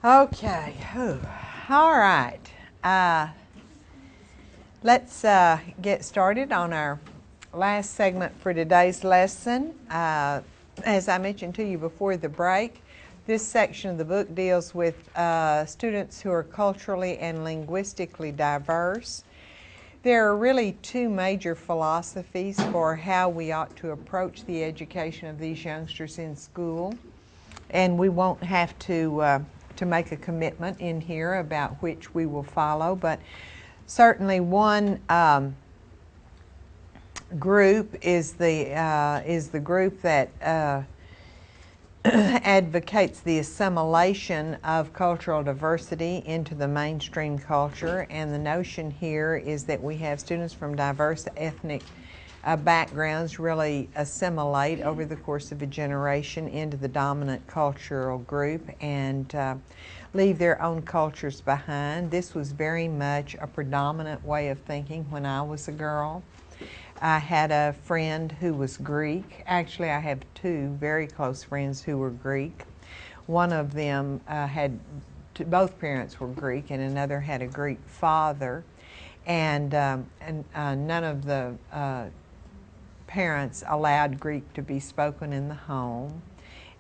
Okay, all right. Let's get started on our last segment for today's lesson. As I mentioned to you before the break, this section of the book deals with students who are culturally and linguistically diverse. There are really two major philosophies for how we ought to approach the education of these youngsters in school, and we won't have to make a commitment in here about which we will follow, but certainly one group is the group that advocates the assimilation of cultural diversity into the mainstream culture, and the notion here is that we have students from diverse ethnic backgrounds really assimilate over the course of a generation into the dominant cultural group and leave their own cultures behind. This was very much a predominant way of thinking when I was a girl. I had a friend who was Greek. Actually, I have two very close friends who were Greek. One of them both parents were Greek, and another had a Greek father. And none of the parents allowed Greek to be spoken in the home,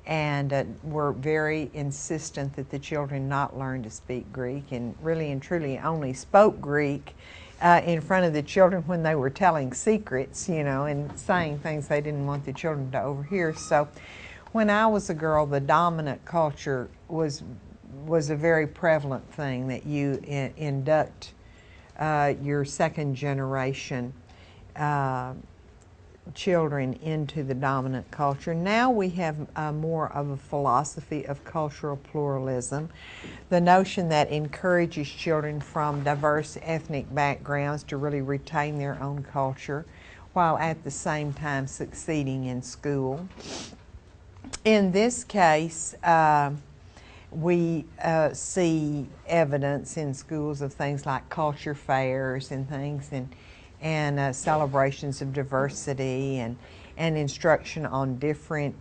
and were very insistent that the children not learn to speak Greek, and really and truly only spoke Greek in front of the children when they were telling secrets, and saying things they didn't want the children to overhear. So when I was a girl, the dominant culture was a very prevalent thing, that you induct your second generation children into the dominant culture. Now we have more of a philosophy of cultural pluralism, the notion that encourages children from diverse ethnic backgrounds to really retain their own culture while at the same time succeeding in school. In this case, we see evidence in schools of things like culture fairs and things, and celebrations of diversity, and instruction on different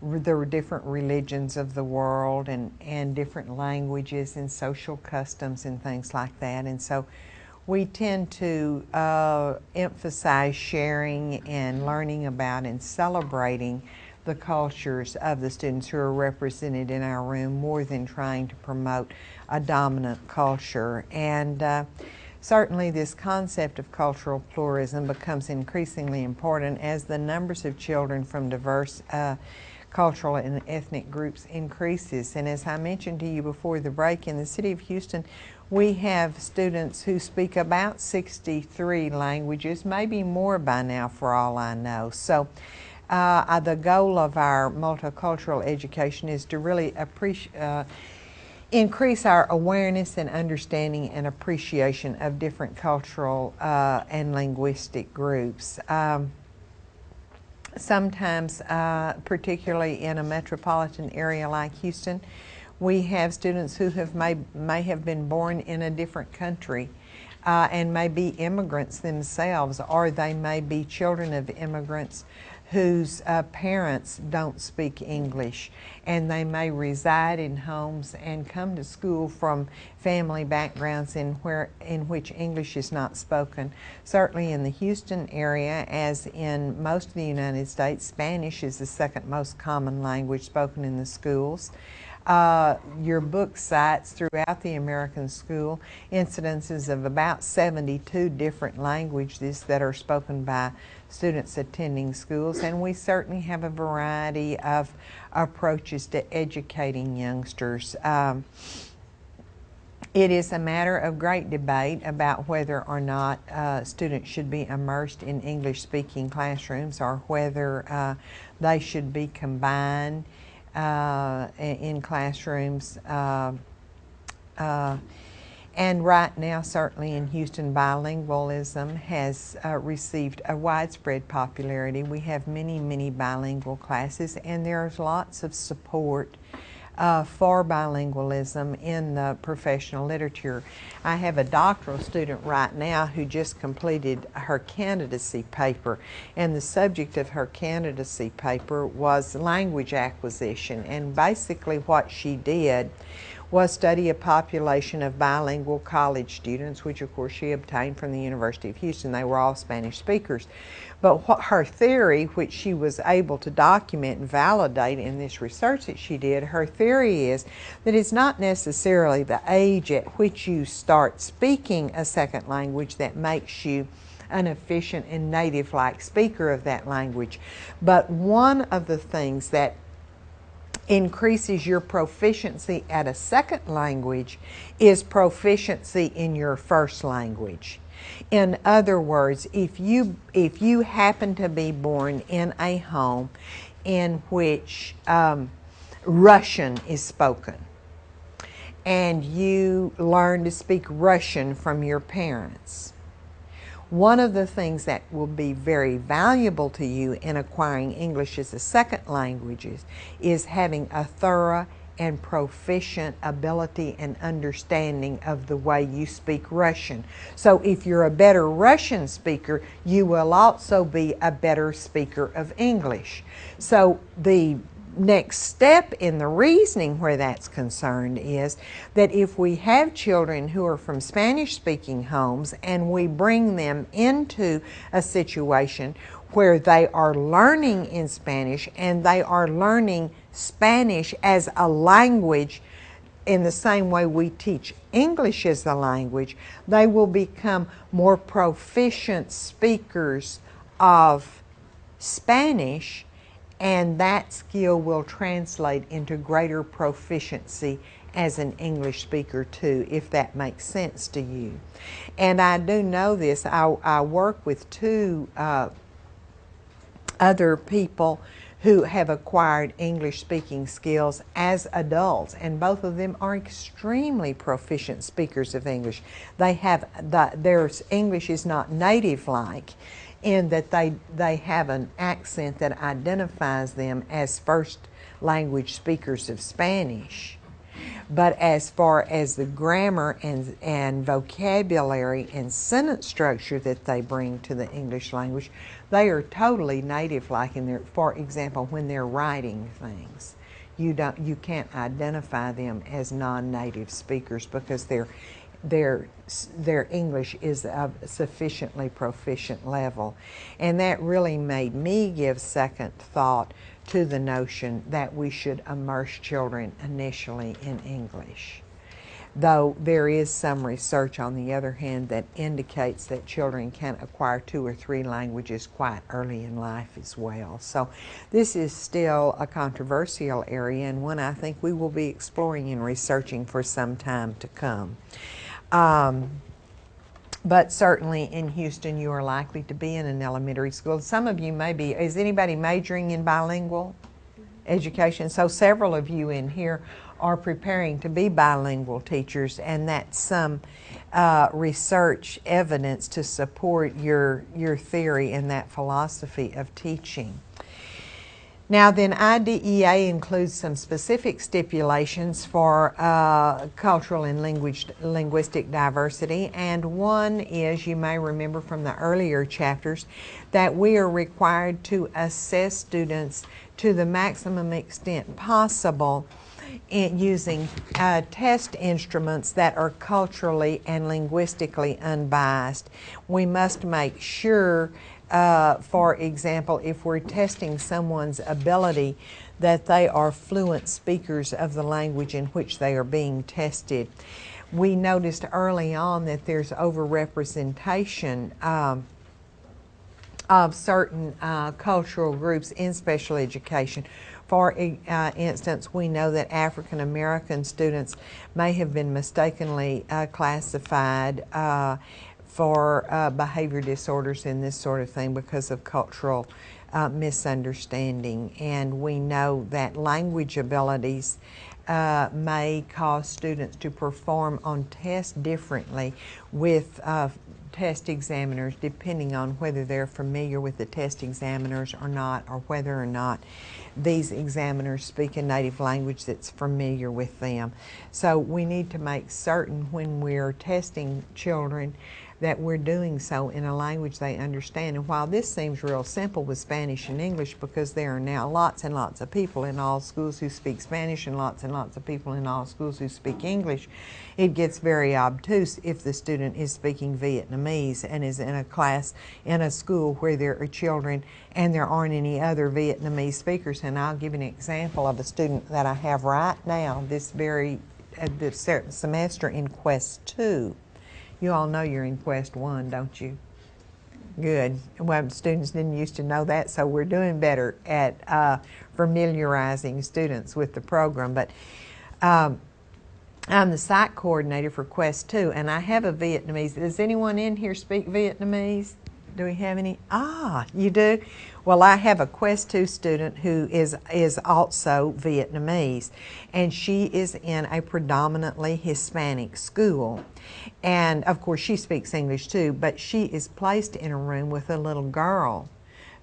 religions of the world, and different languages and social customs and things like that. And so we tend to emphasize sharing and learning about and celebrating the cultures of the students who are represented in our room more than trying to promote a dominant culture. And certainly this concept of cultural pluralism becomes increasingly important as the numbers of children from diverse cultural and ethnic groups increases. And as I mentioned to you before the break, in the city of Houston, we have students who speak about 63 languages, maybe more by now for all I know. So the goal of our multicultural education is to really increase our awareness and understanding and appreciation of different cultural and linguistic groups. Sometimes, particularly in a metropolitan area like Houston, we have students who may have been born in a different country and may be immigrants themselves, or they may be children of immigrants whose parents don't speak English, and they may reside in homes and come to school from family backgrounds in which English is not spoken. Certainly in the Houston area, as in most of the United States, Spanish is the second most common language spoken in the schools. Your book cites throughout the American school incidences of about 72 different languages that are spoken by students attending schools, and we certainly have a variety of approaches to educating youngsters. It is a matter of great debate about whether or not students should be immersed in English-speaking classrooms, or whether they should be combined in classrooms. And right now, certainly in Houston, bilingualism has received a widespread popularity. We have many, many bilingual classes, and there's lots of support for bilingualism in the professional literature. I have a doctoral student right now who just completed her candidacy paper, and the subject of her candidacy paper was language acquisition, and basically what she did was study a population of bilingual college students, which of course she obtained from the University of Houston. They were all Spanish speakers. But what her theory, which she was able to document and validate in this research that she did, her theory is that it's not necessarily the age at which you start speaking a second language that makes you an efficient and native-like speaker of that language. But one of the things that increases your proficiency at a second language is proficiency in your first language. In other words, if you happen to be born in a home in which Russian is spoken, and you learn to speak Russian from your parents, one of the things that will be very valuable to you in acquiring English as a second language is having a thorough and proficient ability and understanding of the way you speak Russian. So if you're a better Russian speaker, you will also be a better speaker of English. So the next step in the reasoning where that's concerned is that if we have children who are from Spanish-speaking homes and we bring them into a situation where they are learning in Spanish and they are learning Spanish as a language in the same way we teach English as a language, they will become more proficient speakers of Spanish, and that skill will translate into greater proficiency as an English speaker too, if that makes sense to you. And I do know this. I work with two other people who have acquired English speaking skills as adults, and both of them are extremely proficient speakers of English. They have their English is not native-like, in that they have an accent that identifies them as first language speakers of Spanish. But as far as the grammar and vocabulary and sentence structure that they bring to the English language, they are totally native-like in their, for example, when they're writing things. You can't identify them as non-native speakers because their English is of a sufficiently proficient level. And that really made me give second thought to the notion that we should immerse children initially in English. Though there is some research, on the other hand, that indicates that children can acquire 2 or 3 languages quite early in life as well. So this is still a controversial area, and one I think we will be exploring and researching for some time to come. But certainly in Houston you are likely to be in an elementary school. Some of you may be. Is anybody majoring in bilingual education? So several of you in here are preparing to be bilingual teachers, and that's some research evidence to support your theory and that philosophy of teaching. Now then, IDEA includes some specific stipulations for cultural and linguistic diversity, and one is, you may remember from the earlier chapters, that we are required to assess students to the maximum extent possible using test instruments that are culturally and linguistically unbiased. We must make sure, for example, if we're testing someone's ability, that they are fluent speakers of the language in which they are being tested. We noticed early on that there's overrepresentation of certain cultural groups in special education. For instance, we know that African American students may have been mistakenly classified for behavior disorders and this sort of thing because of cultural misunderstanding. And we know that language abilities may cause students to perform on tests differently with test examiners, depending on whether they're familiar with the test examiners or not, or whether or not these examiners speak a native language that's familiar with them. So we need to make certain when we're testing children that we're doing so in a language they understand. And while this seems real simple with Spanish and English, because there are now lots and lots of people in all schools who speak Spanish and lots of people in all schools who speak English, it gets very obtuse if the student is speaking Vietnamese and is in a class in a school where there are children and there aren't any other Vietnamese speakers. And I'll give an example of a student that I have right now this semester in Quest 2. You all know you're in Quest 1, don't you? Good. Well, students didn't used to know that, so we're doing better at familiarizing students with the program. But I'm the site coordinator for Quest 2, and I have a Vietnamese. Does anyone in here speak Vietnamese? Do we have any? Ah, you do? Well, I have a Quest 2 student who is also Vietnamese, and she is in a predominantly Hispanic school. And of course she speaks English too, but she is placed in a room with a little girl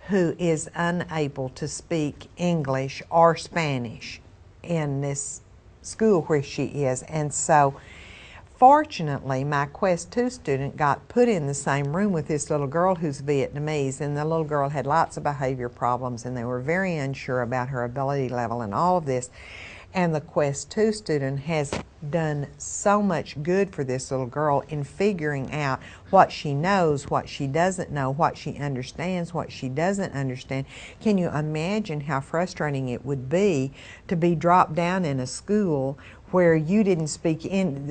who is unable to speak English or Spanish in this school where she is. And so fortunately, my Quest 2 student got put in the same room with this little girl who's Vietnamese, and the little girl had lots of behavior problems, and they were very unsure about her ability level and all of this. And the Quest 2 student has done so much good for this little girl in figuring out what she knows, what she doesn't know, what she understands, what she doesn't understand. Can you imagine how frustrating it would be to be dropped down in a school where you didn't speak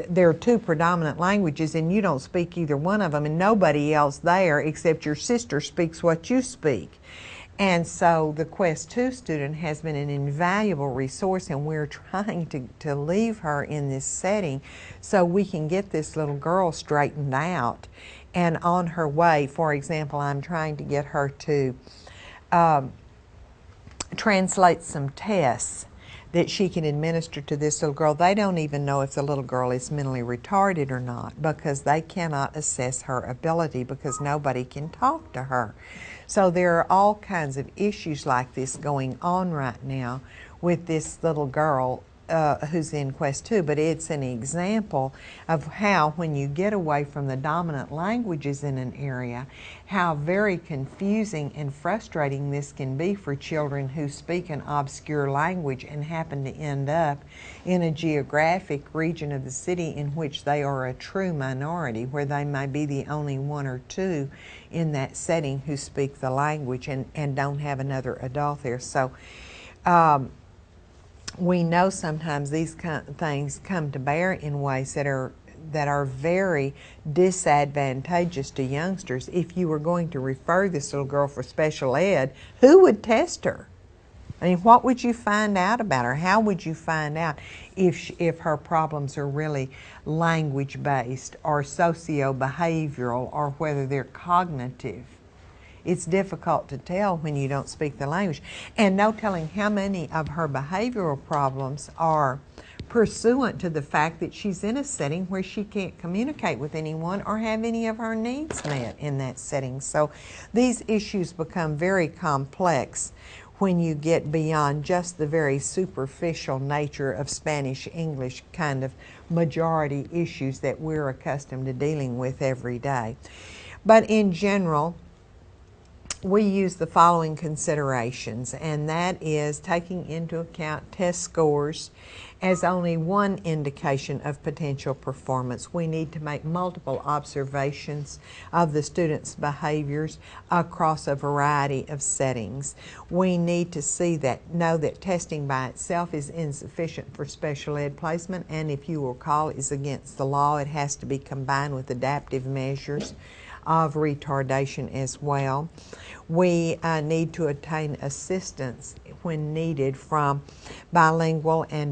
there are two predominant languages and you don't speak either one of them, and nobody else there except your sister speaks what you speak? And so the Quest 2 student has been an invaluable resource, and we're trying to leave her in this setting so we can get this little girl straightened out and on her way. For example, I'm trying to get her to translate some tests that she can administer to this little girl. They don't even know if the little girl is mentally retarded or not, because they cannot assess her ability because nobody can talk to her. So there are all kinds of issues like this going on right now with this little girl who's in Quest 2, but it's an example of how, when you get away from the dominant languages in an area, how very confusing and frustrating this can be for children who speak an obscure language and happen to end up in a geographic region of the city in which they are a true minority, where they may be the only one or two in that setting who speak the language and don't have another adult there. So we know sometimes these kind of things come to bear in ways that are very disadvantageous to youngsters. If you were going to refer this little girl for special ed, who would test her? I mean, what would you find out about her? How would you find out if her problems are really language-based or socio-behavioral, or whether they're cognitive? It's difficult to tell when you don't speak the language. And no telling how many of her behavioral problems are pursuant to the fact that she's in a setting where she can't communicate with anyone or have any of her needs met in that setting. So these issues become very complex when you get beyond just the very superficial nature of Spanish-English kind of majority issues that we're accustomed to dealing with every day. But in general, we use the following considerations, and that is taking into account test scores as only one indication of potential performance. We need to make multiple observations of the students' behaviors across a variety of settings. We need to know that testing by itself is insufficient for special ed placement, and if you will recall, is against the law. It has to be combined with adaptive measures of retardation as well. We need to obtain assistance when needed from bilingual and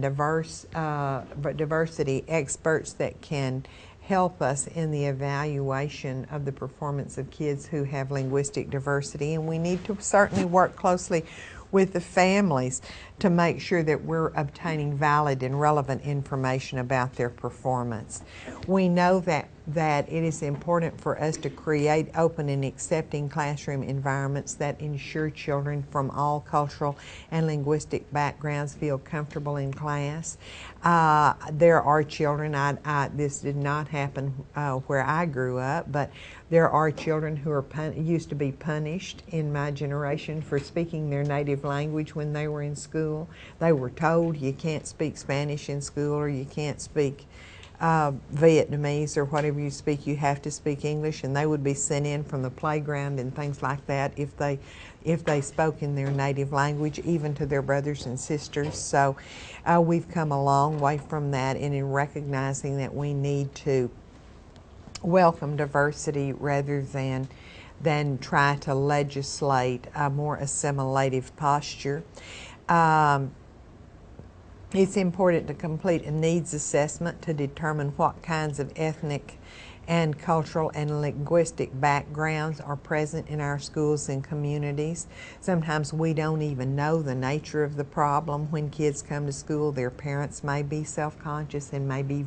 diversity experts that can help us in the evaluation of the performance of kids who have linguistic diversity. And we need to certainly work closely with the families to make sure that we're obtaining valid and relevant information about their performance. We know that it is important for us to create open and accepting classroom environments that ensure children from all cultural and linguistic backgrounds feel comfortable in class. There are children, this did not happen where I grew up, but there are children who are used to be punished in my generation for speaking their native language when they were in school. They were told you can't speak Spanish in school, or you can't speak Vietnamese, or whatever you speak, you have to speak English, and they would be sent in from the playground and things like that if they spoke in their native language, even to their brothers and sisters. So we've come a long way from that, and in recognizing that we need to welcome diversity rather than try to legislate a more assimilative posture. It's important to complete a needs assessment to determine what kinds of ethnic and cultural and linguistic backgrounds are present in our schools and communities. Sometimes we don't even know the nature of the problem. When kids come to school, their parents may be self-conscious and may be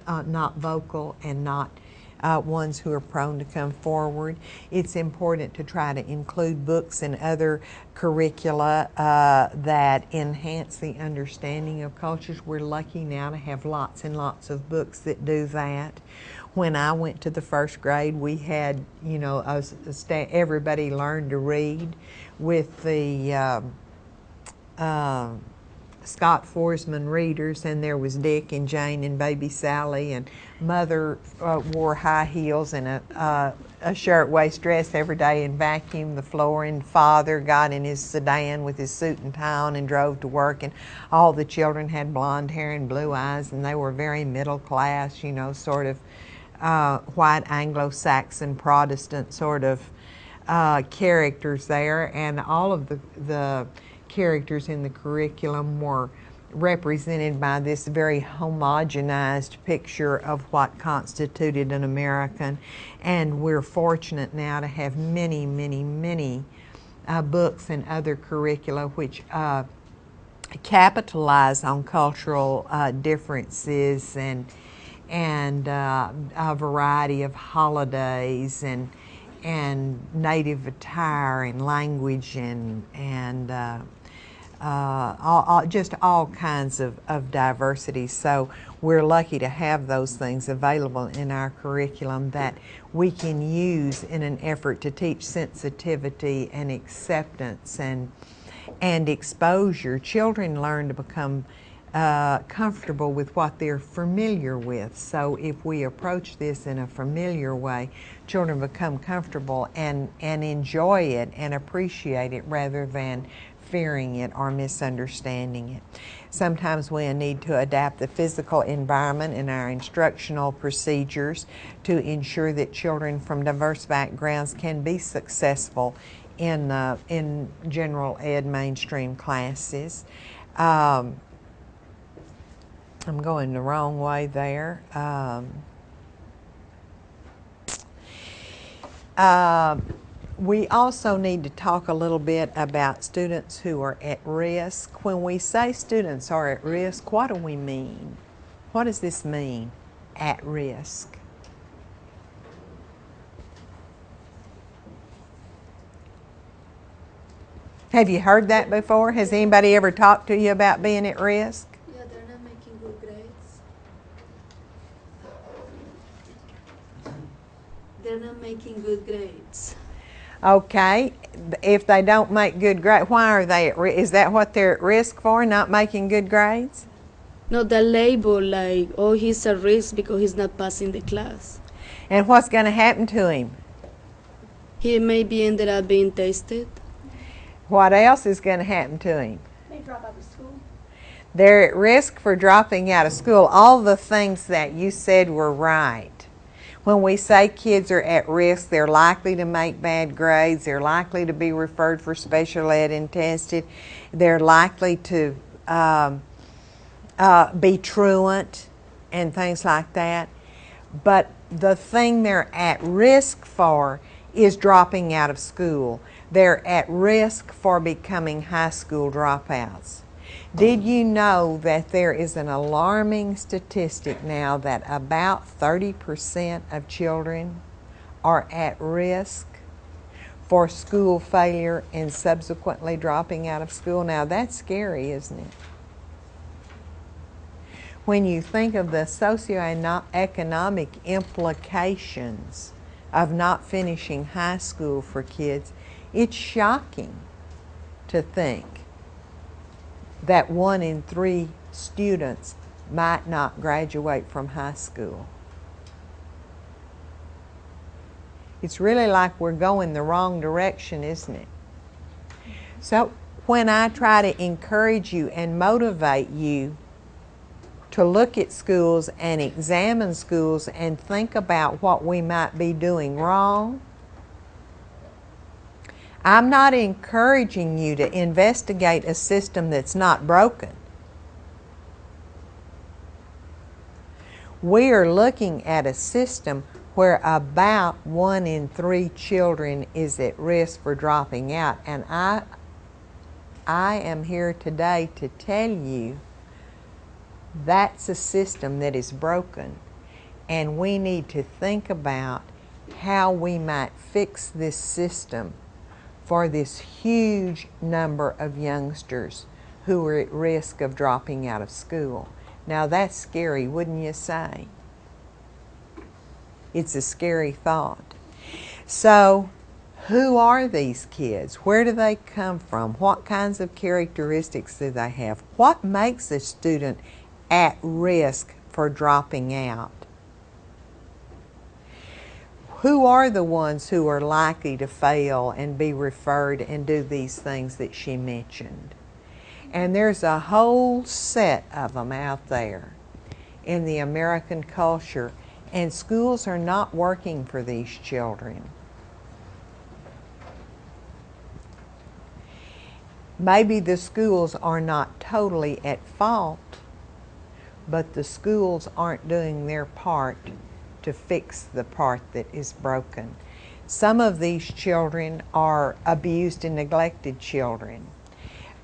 not vocal, and not ones who are prone to come forward. It's important to try to include books and other curricula that enhance the understanding of cultures. We're lucky now to have lots and lots of books that do that. When I went to the first grade, we had, everybody learned to read with the Scott Forsman readers, and there was Dick and Jane and Baby Sally, and Mother wore high heels and a shirtwaist dress every day and vacuumed the floor, and Father got in his sedan with his suit and tie on and drove to work, and all the children had blonde hair and blue eyes, and they were very middle class, sort of white Anglo-Saxon Protestant sort of characters there, and all of the characters in the curriculum were represented by this very homogenized picture of what constituted an American. And we're fortunate now to have many, many, many books and other curricula which capitalize on cultural differences and a variety of holidays and native attire and language and just all kinds of diversity. So we're lucky to have those things available in our curriculum that we can use in an effort to teach sensitivity and acceptance and exposure. Children learn to become comfortable with what they're familiar with. So if we approach this in a familiar way, children become comfortable and enjoy it and appreciate it rather than fearing it or misunderstanding it. Sometimes we need to adapt the physical environment in our instructional procedures to ensure that children from diverse backgrounds can be successful in general ed mainstream classes. I'm going the wrong way there. We also need to talk a little bit about students who are at risk. When we say students are at risk, what do we mean? What does this mean, at risk? Have you heard that before? Has anybody ever talked to you about being at risk? Yeah, they're not making good grades. They're not making good grades. Okay, if they don't make good grades, why are they at risk? Is that what they're at risk for, not making good grades? No, the label like, oh, he's at risk because he's not passing the class. And what's going to happen to him? He maybe ended up being tested. What else is going to happen to him? They drop out of school. They're at risk for dropping out of school. All the things that you said were right. When we say kids are at risk, they're likely to make bad grades, they're likely to be referred for special ed and tested, they're likely to be truant and things like that. But the thing they're at risk for is dropping out of school. They're at risk for becoming high school dropouts. Did you know that there is an alarming statistic now that about 30% of children are at risk for school failure and subsequently dropping out of school? Now that's scary, isn't it? When you think of the socioeconomic implications of not finishing high school for kids, it's shocking to think that 1 in 3 students might not graduate from high school. It's really like we're going the wrong direction, isn't it? So when I try to encourage you and motivate you to look at schools and examine schools and think about what we might be doing wrong, I'm not encouraging you to investigate a system that's not broken. We are looking at a system where about 1 in 3 children is at risk for dropping out. And I am here today to tell you that's a system that is broken. And we need to think about how we might fix this system for this huge number of youngsters who are at risk of dropping out of school. Now that's scary, wouldn't you say? It's a scary thought. So, who are these kids? Where do they come from? What kinds of characteristics do they have? What makes a student at risk for dropping out? Who are the ones who are likely to fail and be referred and do these things that she mentioned? And there's a whole set of them out there in the American culture, and schools are not working for these children. Maybe the schools are not totally at fault, but the schools aren't doing their part to fix the part that is broken. Some of these children are abused and neglected children.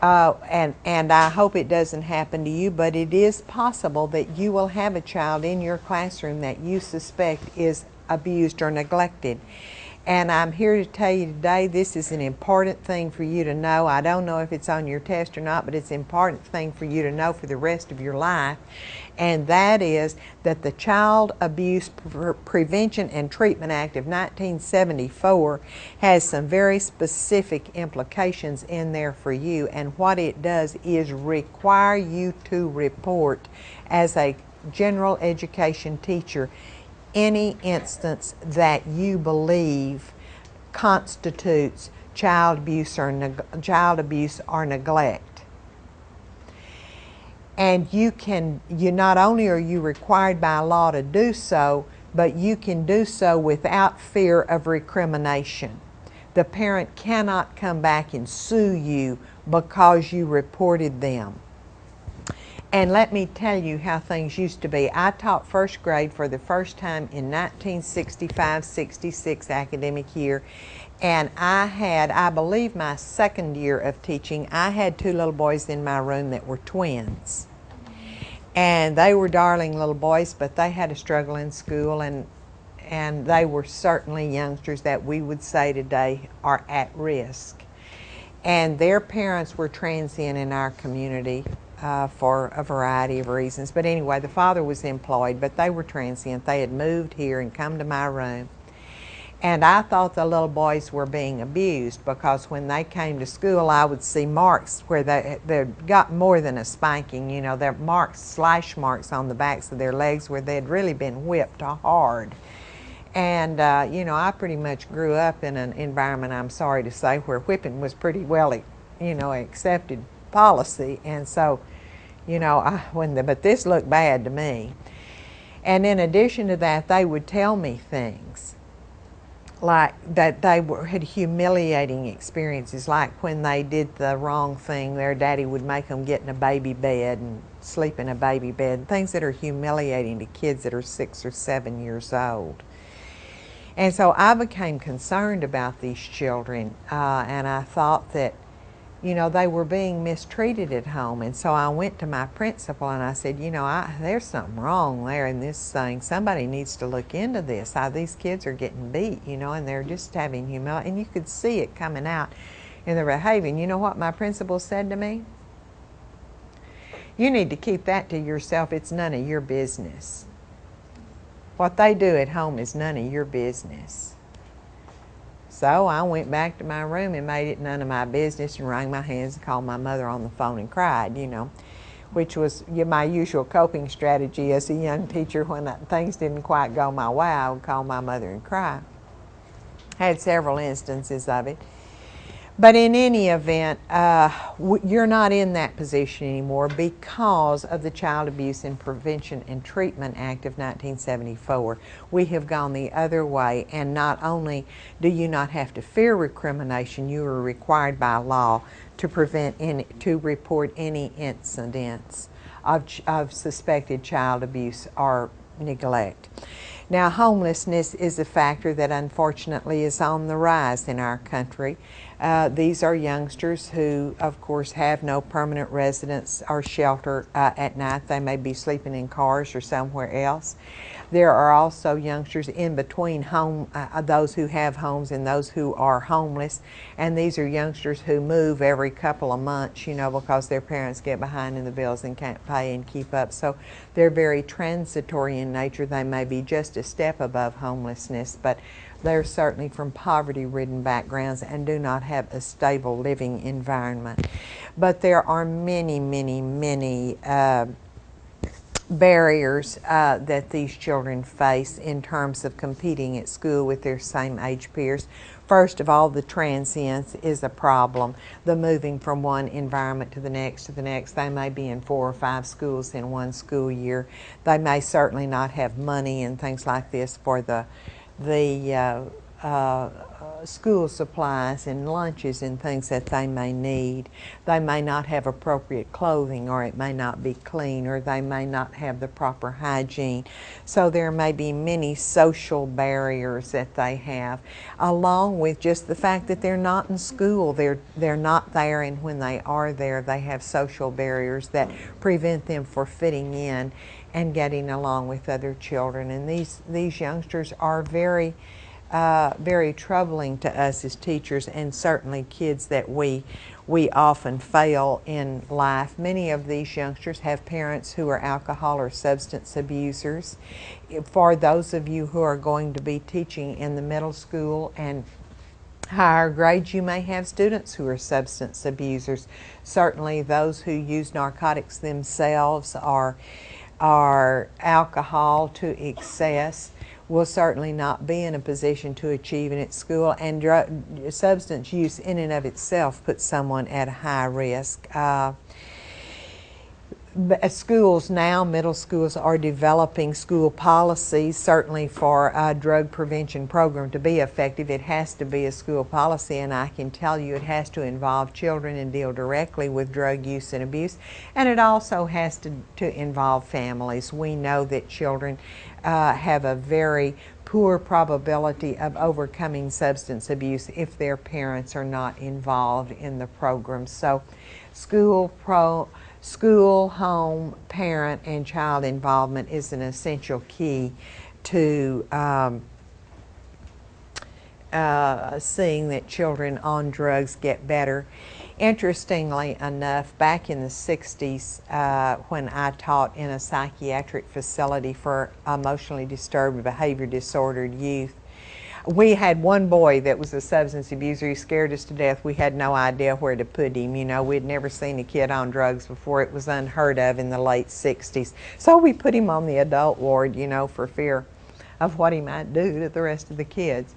And I hope it doesn't happen to you, but it is possible that you will have a child in your classroom that you suspect is abused or neglected. And I'm here to tell you today, this is an important thing for you to know. I don't know if it's on your test or not, but it's an important thing for you to know for the rest of your life. And that is that the Child Abuse Prevention and Treatment Act of 1974 has some very specific implications in there for you. And what it does is require you to report as a general education teacher any instance that you believe constitutes child abuse or neglect. And you not only are you required by law to do so, but you can do so without fear of recrimination. The parent cannot come back and sue you because you reported them. And let me tell you how things used to be. I taught first grade for the first time in 1965-66 academic year. And I had, I believe my second year of teaching, I had 2 little boys in my room that were twins. And they were darling little boys, but they had a struggle in school, and they were certainly youngsters that we would say today are at risk. And their parents were transient in our community for a variety of reasons. But anyway, the father was employed, but they were transient. They had moved here and come to my room. And I thought the little boys were being abused because when they came to school, I would see marks where they got more than a spanking. You know, they're marks, slash marks on the backs of their legs where they had really been whipped hard. And, you know, I pretty much grew up in an environment, I'm sorry to say, where whipping was pretty well, you know, accepted policy. And so, you know, but this looked bad to me. And in addition to that, they would tell me things like that they had humiliating experiences, like when they did the wrong thing, their daddy would make them get in a baby bed and sleep in a baby bed, things that are humiliating to kids that are 6 or 7 years old. And so I became concerned about these children, and I thought that, you know, they were being mistreated at home. And so I went to my principal and I said, you know, there's something wrong there in this thing. Somebody needs to look into this. These kids are getting beat, you know, and they're just having humility. And you could see it coming out in their behavior. And you know what my principal said to me? You need to keep that to yourself. It's none of your business. What they do at home is none of your business. So I went back to my room and made it none of my business and wrung my hands and called my mother on the phone and cried, you know, which was my usual coping strategy as a young teacher. When things didn't quite go my way, I would call my mother and cry. Had several instances of it. But in any event, you're not in that position anymore because of the Child Abuse and Prevention and Treatment Act of 1974. We have gone the other way, and not only do you not have to fear recrimination, you are required by law to report any incidents of suspected child abuse or neglect. Now, homelessness is a factor that unfortunately is on the rise in our country. These are youngsters who, of course, have no permanent residence or shelter at night. They may be sleeping in cars or somewhere else. There are also youngsters in between those who have homes and those who are homeless. And these are youngsters who move every couple of months, you know, because their parents get behind in the bills and can't pay and keep up. So they're very transitory in nature. They may be just a step above homelessness, but they're certainly from poverty-ridden backgrounds and do not have a stable living environment. But there are many, many, many barriers that these children face in terms of competing at school with their same age peers. First of all, the transience is a problem. The moving from one environment to the next. They may be in 4 or 5 schools in one school year. They may certainly not have money and things like this for the school supplies and lunches and things that they may need. They may not have appropriate clothing, or it may not be clean, or they may not have the proper hygiene. So there may be many social barriers that they have, along with just the fact that they're not in school. They're not there, and when they are there, they have social barriers that prevent them from fitting in and getting along with other children. And these youngsters are very very troubling to us as teachers, and certainly kids that we often fail in life. Many of these youngsters have parents who are alcohol or substance abusers. For those of you who are going to be teaching in the middle school and higher grades, you may have students who are substance abusers. Certainly those who use narcotics themselves or alcohol to excess will certainly not be in a position to achieve in its school, and substance use in and of itself puts someone at a high risk. Schools now, middle schools, are developing school policies. Certainly for a drug prevention program to be effective, it has to be a school policy, and I can tell you it has to involve children and deal directly with drug use and abuse, and it also has to involve families. We know that children have a very poor probability of overcoming substance abuse if their parents are not involved in the program. So school, home, parent, and child involvement is an essential key to seeing that children on drugs get better. Interestingly enough, back in the 60s, when I taught in a psychiatric facility for emotionally disturbed, behavior disordered youth, we had one boy that was a substance abuser. He scared us to death. We had no idea where to put him. You know, we'd never seen a kid on drugs before. It was unheard of in the late 60s. So we put him on the adult ward, you know, for fear of what he might do to the rest of the kids.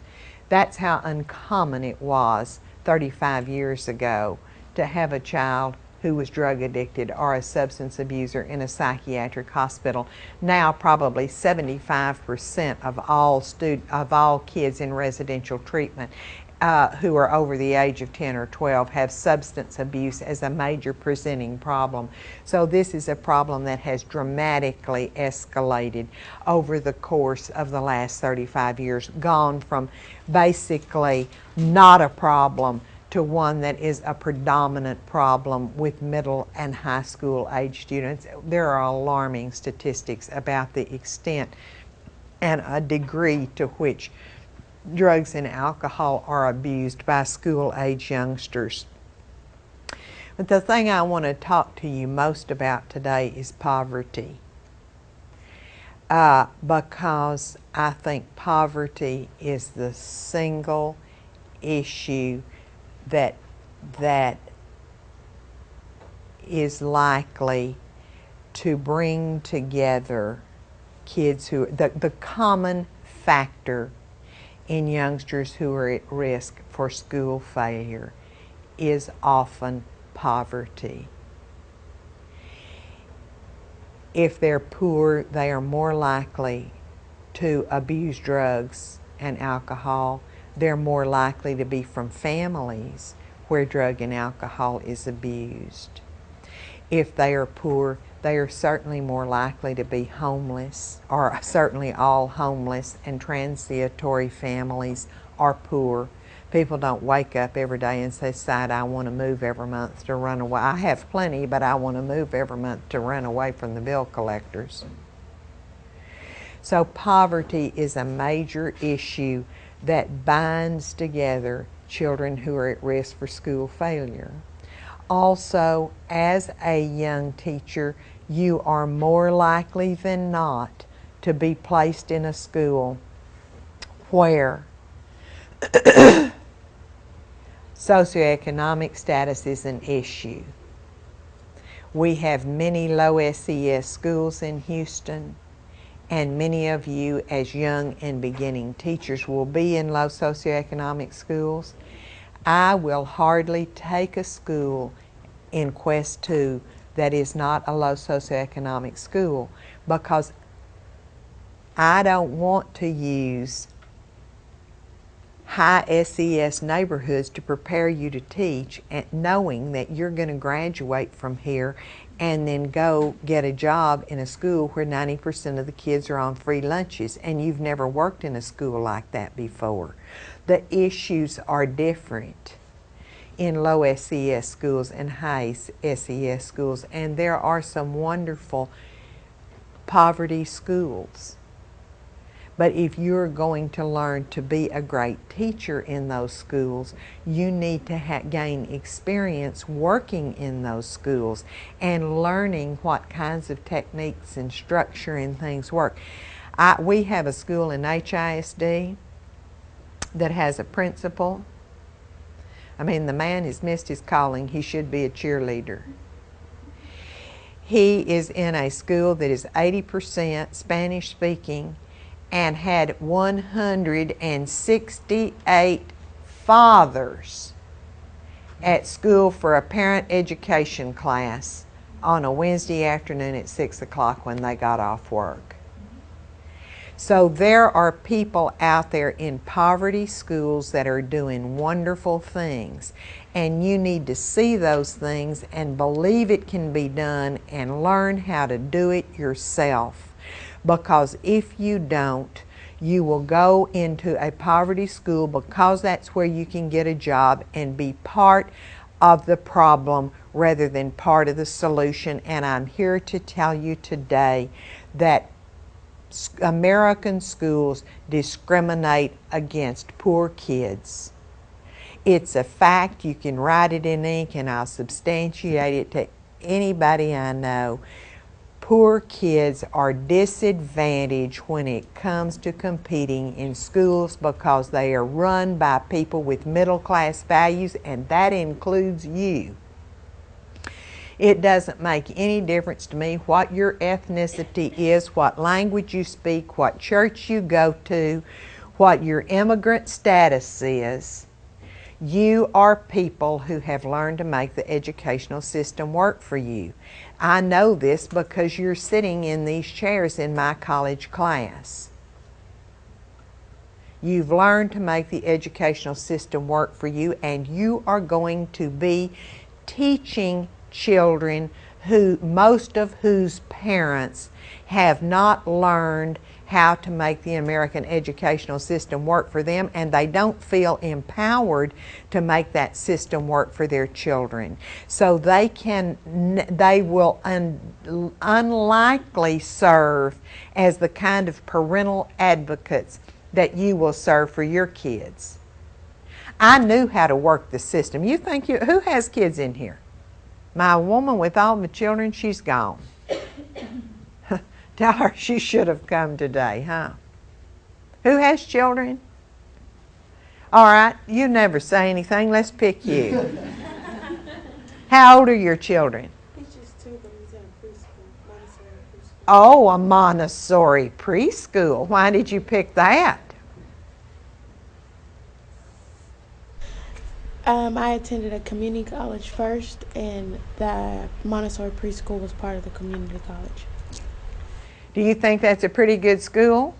That's how uncommon it was 35 years ago to have a child who was drug addicted or a substance abuser in a psychiatric hospital. Now probably 75% of all kids in residential treatment who are over the age of 10 or 12 have substance abuse as a major presenting problem. So this is a problem that has dramatically escalated over the course of the last 35 years, gone from basically not a problem to one that is a predominant problem with middle and high school age students. There are alarming statistics about the extent and a degree to which drugs and alcohol are abused by school-age youngsters. But the thing I want to talk to you most about today is poverty, because I think poverty is the single issue that is likely to bring together kids who, the common factor in youngsters who are at risk for school failure is often poverty. If they're poor, they are more likely to abuse drugs and alcohol. They're more likely to be from families where drug and alcohol is abused. If they are poor, they are certainly more likely to be homeless, or certainly all homeless, and transitory families are poor. People don't wake up every day and decide, I want to move every month to run away. I have plenty, but I want to move every month to run away from the bill collectors. So poverty is a major issue that binds together children who are at risk for school failure. Also, as a young teacher, you are more likely than not to be placed in a school where socioeconomic status is an issue. We have many low SES schools in Houston, and many of you as young and beginning teachers will be in low socioeconomic schools. I will hardly take a school in Quest 2 that is not a low socioeconomic school, because I don't want to use high SES neighborhoods to prepare you to teach, and knowing that you're going to graduate from here and then go get a job in a school where 90% of the kids are on free lunches, and you've never worked in a school like that before. The issues are different in low SES schools and high SES schools, and there are some wonderful poverty schools. But if you're going to learn to be a great teacher in those schools, you need to gain experience working in those schools and learning what kinds of techniques and structure and things work. We have a school in HISD that has a principal. I mean, the man has missed his calling. He should be a cheerleader. He is in a school that is 80% Spanish speaking and had 168 fathers at school for a parent education class on a Wednesday afternoon at 6 o'clock when they got off work. So there are people out there in poverty schools that are doing wonderful things, and you need to see those things and believe it can be done and learn how to do it yourself. Because if you don't, you will go into a poverty school because that's where you can get a job and be part of the problem rather than part of the solution. And I'm here to tell you today that American schools discriminate against poor kids. It's a fact. You can write it in ink, and I'll substantiate it to anybody I know. Poor kids are disadvantaged when it comes to competing in schools because they are run by people with middle-class values, and that includes you. It doesn't make any difference to me what your ethnicity is, what language you speak, what church you go to, what your immigrant status is. You are people who have learned to make the educational system work for you. I know this because you're sitting in these chairs in my college class. You've learned to make the educational system work for you, and you are going to be teaching children most of whose parents have not learned how to make the American educational system work for them, and they don't feel empowered to make that system work for their children. So they will unlikely serve as the kind of parental advocates that you will serve for your kids. I knew how to work the system. You think who has kids in here? My woman with all the children, she's gone. Tell her she should have come today, huh? Who has children? All right, you never say anything. Let's pick you. How old are your children? He's just 2, but he's in a preschool, Montessori preschool. Oh, a Montessori preschool. Why did you pick that? I attended a community college first, and the Montessori preschool was part of the community college. Do you think that's a pretty good school?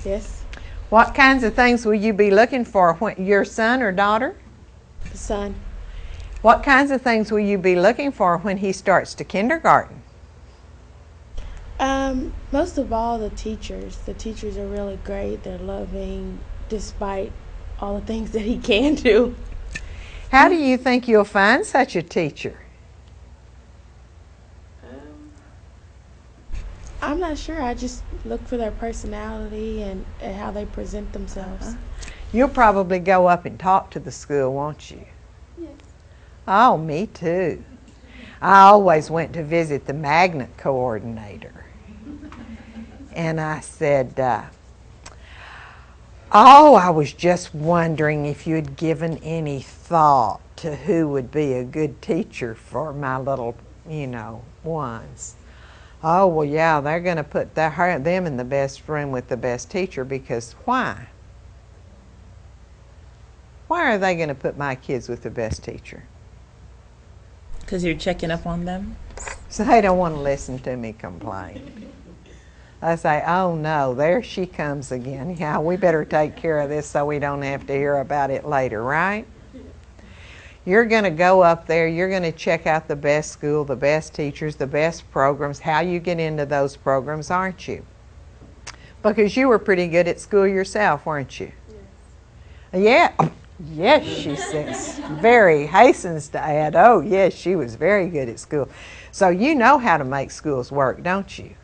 Yes. What kinds of things will you be looking for when your son or daughter? The son. What kinds of things will you be looking for when he starts to kindergarten? Most of all, the teachers. The teachers are really great. They're loving, despite all the things that he can do. How do you think you'll find such a teacher? I'm not sure. I just look for their personality and how they present themselves. You'll probably go up and talk to the school, won't you? Yes. Oh, me too. I always went to visit the magnet coordinator. And I said, I was just wondering if you had given any thought to who would be a good teacher for my little, ones. Oh, well, yeah, they're going to put them in the best room with the best teacher, because why? Why are they going to put my kids with the best teacher? Because you're checking up on them? So they don't want to listen to me complain. I say, oh no, there she comes again. Yeah, we better take care of this so we don't have to hear about it later, right? You're going to go up there, you're going to check out the best school, the best teachers, the best programs, how you get into those programs, aren't you? Because you were pretty good at school yourself, weren't you? Yes. Yeah. Yes, she says. Very hastens to add, oh yes, she was very good at school. So you know how to make schools work, don't you?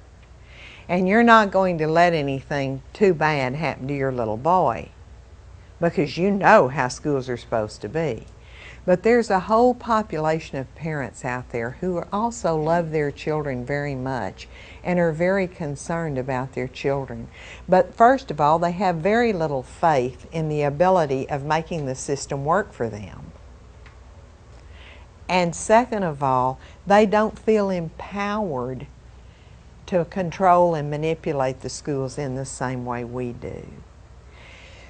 And you're not going to let anything too bad happen to your little boy, because you know how schools are supposed to be. But there's a whole population of parents out there who also love their children very much and are very concerned about their children. But first of all, they have very little faith in the ability of making the system work for them. And second of all, they don't feel empowered to control and manipulate the schools in the same way we do.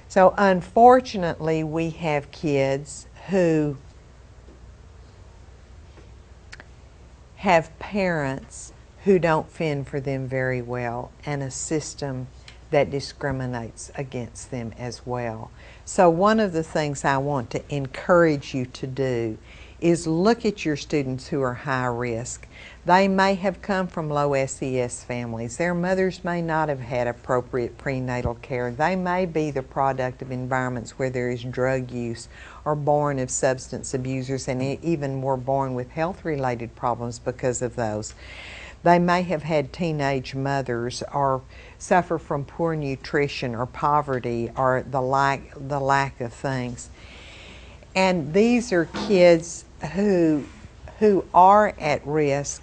So unfortunately, we have kids who have parents who don't fend for them very well, and a system that discriminates against them as well. So one of the things I want to encourage you to do is look at your students who are high risk. They may have come from low SES families. Their mothers may not have had appropriate prenatal care. They may be the product of environments where there is drug use, or born of substance abusers, and even were born with health-related problems because of those. They may have had teenage mothers, or suffer from poor nutrition or poverty, or the lack of things. And these are kids who are at risk,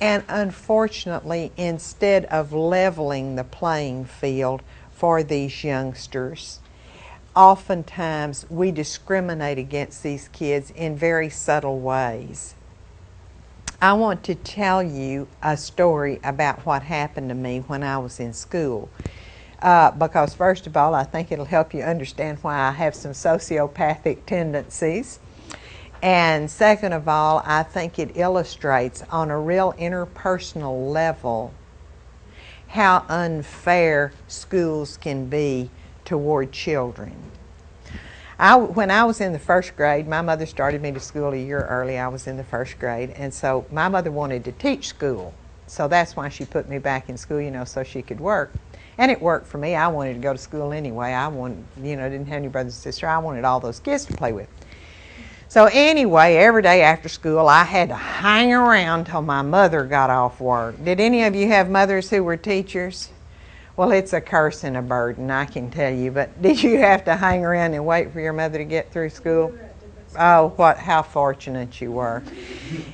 and unfortunately, instead of leveling the playing field for these youngsters, oftentimes we discriminate against these kids in very subtle ways. I want to tell you a story about what happened to me when I was in school. Because first of all, I think it'll help you understand why I have some sociopathic tendencies. And second of all, I think it illustrates on a real interpersonal level how unfair schools can be toward children. When I was in the first grade, my mother started me to school a year early. I was in the first grade, and so my mother wanted to teach school. So that's why she put me back in school, so she could work. And it worked for me. I wanted to go to school anyway. I wanted, didn't have any brothers and sisters. I wanted all those kids to play with. So anyway, every day after school, I had to hang around till my mother got off work. Did any of you have mothers who were teachers? Well, it's a curse and a burden, I can tell you. But did you have to hang around and wait for your mother to get through school? Oh, how fortunate you were.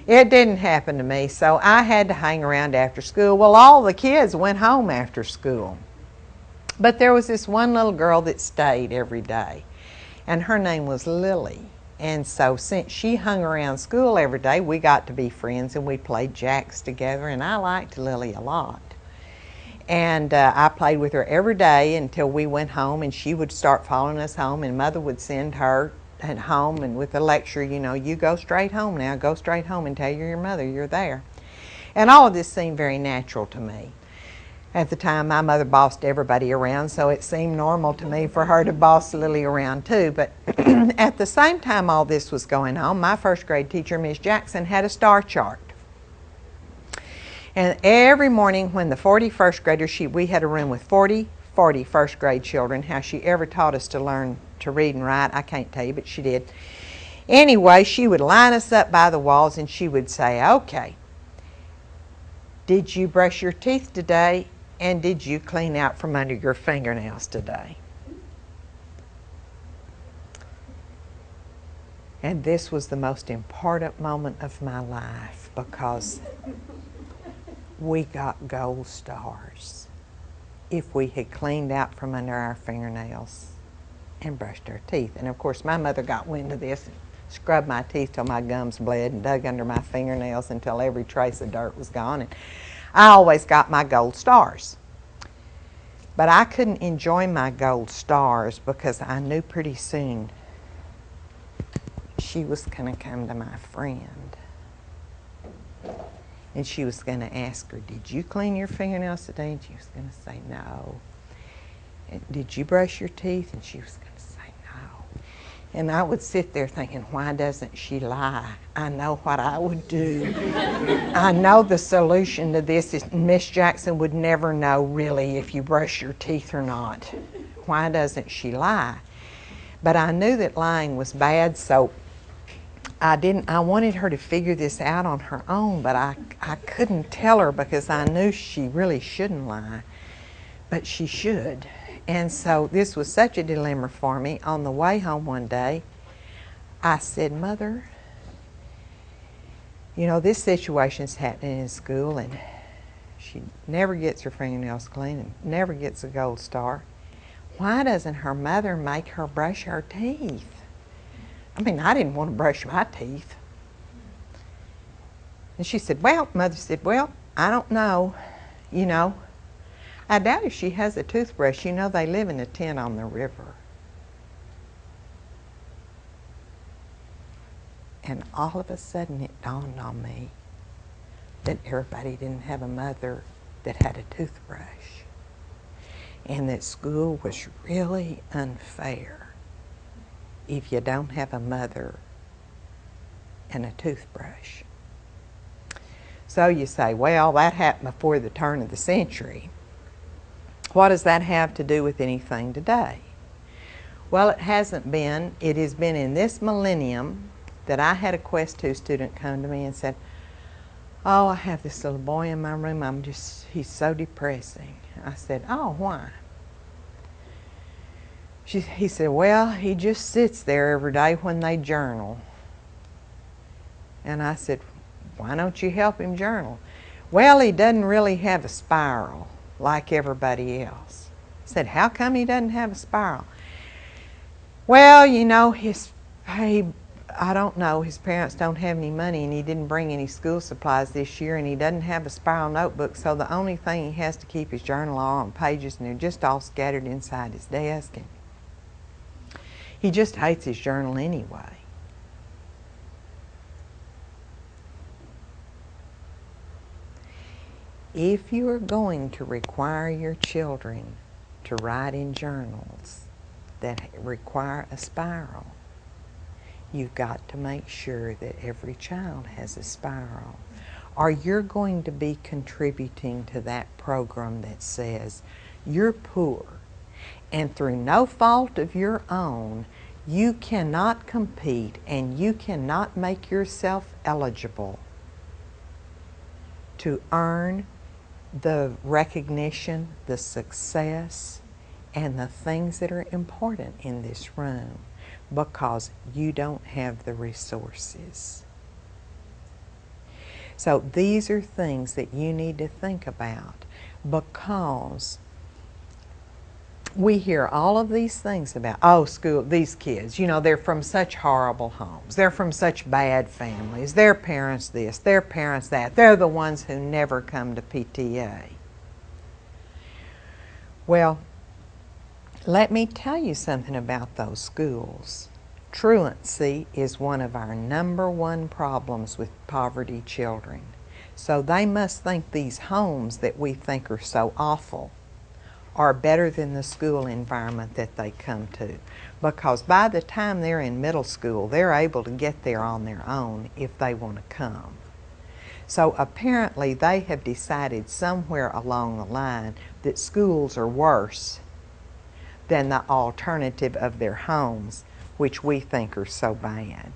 It didn't happen to me, so I had to hang around after school. Well, all the kids went home after school. But there was this one little girl that stayed every day, and her name was Lily. And so since she hung around school every day, we got to be friends, and we played jacks together, and I liked Lily a lot. And I played with her every day until we went home, and she would start following us home, and Mother would send her at home and with a lecture, you go straight home now, go straight home and tell your mother you're there. And all of this seemed very natural to me. At the time, my mother bossed everybody around, so it seemed normal to me for her to boss Lily around too. But at the same time all this was going on, my first grade teacher, Miss Jackson, had a star chart. And every morning when the 40 first graders, we had a room with 40 first grade children. How she ever taught us to learn to read and write, I can't tell you, but she did. Anyway, she would line us up by the walls and she would say, okay, did you brush your teeth today? And did you clean out from under your fingernails today? And this was the most important moment of my life because we got gold stars if we had cleaned out from under our fingernails and brushed our teeth. And of course my mother got wind of this and scrubbed my teeth till my gums bled and dug under my fingernails until every trace of dirt was gone. And I always got my gold stars. But I couldn't enjoy my gold stars because I knew pretty soon she was going to come to my friend. And she was going to ask her, did you clean your fingernails today? And she was going to say no. And did you brush your teeth? And she was going to say no. And I would sit there thinking, why doesn't she lie? I know what I would do. I know the solution to this is Miss Jackson would never know really if you brush your teeth or not. Why doesn't she lie? But I knew that lying was bad, so I wanted her to figure this out on her own, but I couldn't tell her because I knew she really shouldn't lie, but she should. And so this was such a dilemma for me. On the way home one day, I said, Mother, this situation's happening in school, and she never gets her fingernails clean and never gets a gold star. Why doesn't her mother make her brush her teeth? I mean, I didn't want to brush my teeth. And she said, Mother said, I don't know. I doubt if she has a toothbrush. They live in a tent on the river. And all of a sudden it dawned on me that everybody didn't have a mother that had a toothbrush. And that school was really unfair if you don't have a mother and a toothbrush. So you say, that happened before the turn of the century. What does that have to do with anything today? Well, it hasn't been. It has been in this millennium that I had a Quest 2 student come to me and said, oh, I have this little boy in my room. He's so depressing. I said, oh, why? He said, he just sits there every day when they journal. And I said, why don't you help him journal? He doesn't really have a spiral like everybody else. I said, how come he doesn't have a spiral? I don't know, his parents don't have any money and he didn't bring any school supplies this year and he doesn't have a spiral notebook, so the only thing he has to keep his journal on pages and they're just all scattered inside his desk. And he just hates his journal anyway. If you are going to require your children to write in journals that require a spiral, you've got to make sure that every child has a spiral. Or you're going to be contributing to that program that says you're poor and through no fault of your own, you cannot compete and you cannot make yourself eligible to earn the recognition, the success, and the things that are important in this room because you don't have the resources. So these are things that you need to think about because we hear all of these things about, oh, school, these kids, you know, they're from such horrible homes. They're from such bad families. Their parents this, their parents that. They're the ones who never come to PTA. Well, let me tell you something about those schools. Truancy is one of our #1 problems with poverty children. So they must think these homes that we think are so awful are better than the school environment that they come to. Because by the time they're in middle school, they're able to get there on their own if they want to come. So apparently they have decided somewhere along the line that schools are worse than the alternative of their homes, which we think are so bad.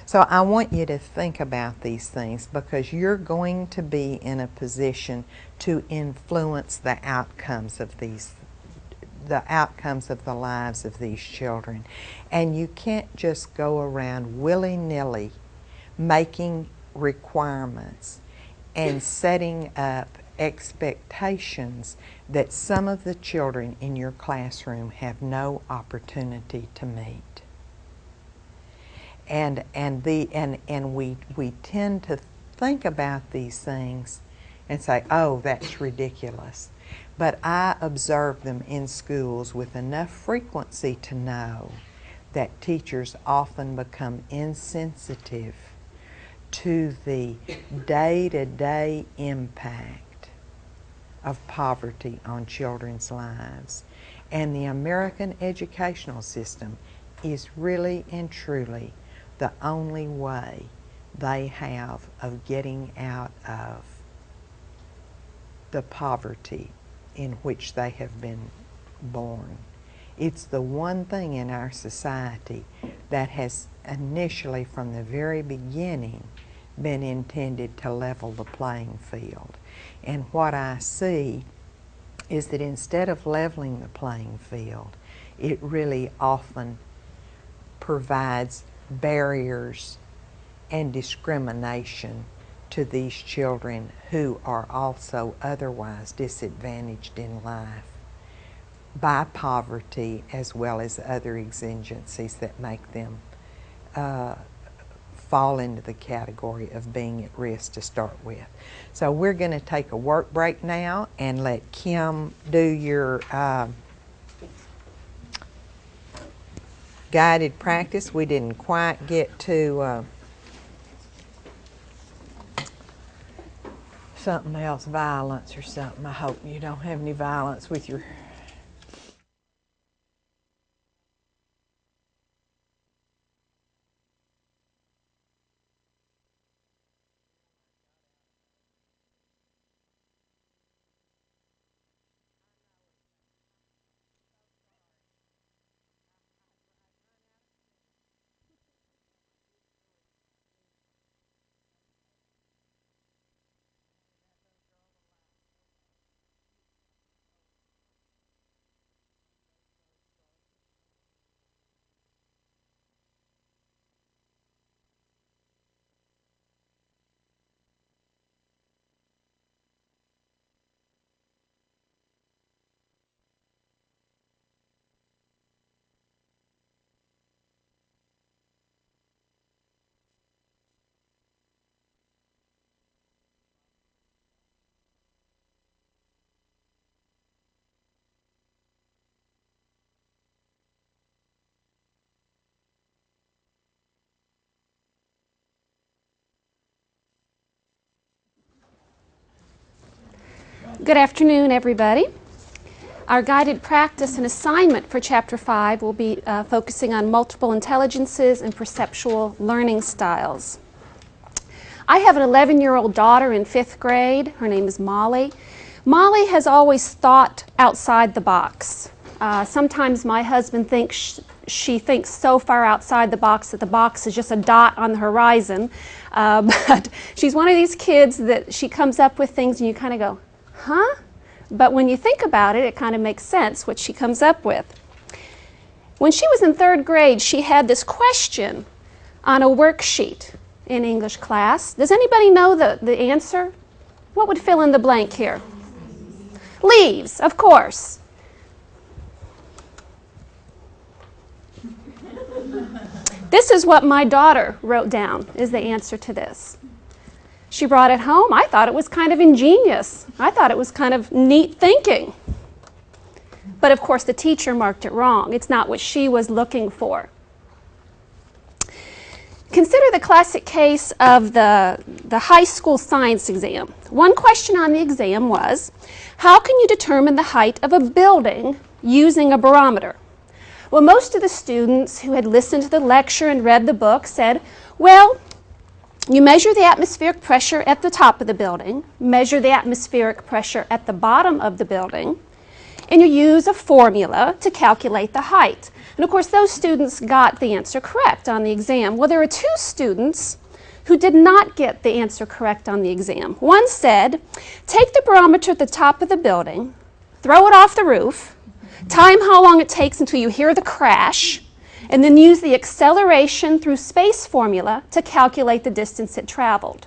So I want you to think about these things because you're going to be in a position to influence the outcomes of the lives of these children. And you can't just go around willy-nilly making requirements and setting up expectations that some of the children in your classroom have no opportunity to meet. And we tend to think about these things and say, oh, that's ridiculous. But I observe them in schools with enough frequency to know that teachers often become insensitive to the day-to-day impact of poverty on children's lives. And the American educational system is really and truly the only way they have of getting out of the poverty in which they have been born. It's the one thing in our society that has initially, from the very beginning, been intended to level the playing field. And what I see is that instead of leveling the playing field, it really often provides barriers and discrimination to these children who are also otherwise disadvantaged in life by poverty as well as other exigencies that make them fall into the category of being at risk to start with. So we're going to take a work break now and let Kim do your guided practice. We didn't quite get to something else, violence or something. I hope you don't have any violence with your Good afternoon, everybody. Our guided practice and assignment for Chapter 5 will be focusing on multiple intelligences and perceptual learning styles. I have an 11-year-old daughter in 5th grade. Her name is Molly. Molly has always thought outside the box. Sometimes my husband thinks she thinks so far outside the box that the box is just a dot on the horizon. But she's one of these kids that she comes up with things and you kind of go, huh? But when you think about it, it kind of makes sense what she comes up with. When she was in 3rd grade, she had this question on a worksheet in English class. Does anybody know the answer? What would fill in the blank here? Leaves, of course. This is what my daughter wrote down is the answer to this. She brought it home. I thought it was kind of ingenious. I thought it was kind of neat thinking. But of course the teacher marked it wrong. It's not what she was looking for. Consider the classic case of the high school science exam. One question on the exam was, how can you determine the height of a building using a barometer? Well, most of the students who had listened to the lecture and read the book said, well, you measure the atmospheric pressure at the top of the building, measure the atmospheric pressure at the bottom of the building, and you use a formula to calculate the height. And of course, those students got the answer correct on the exam. Well, there were 2 students who did not get the answer correct on the exam. One said, take the barometer at the top of the building, throw it off the roof, time how long it takes until you hear the crash, and then use the acceleration through space formula to calculate the distance it traveled.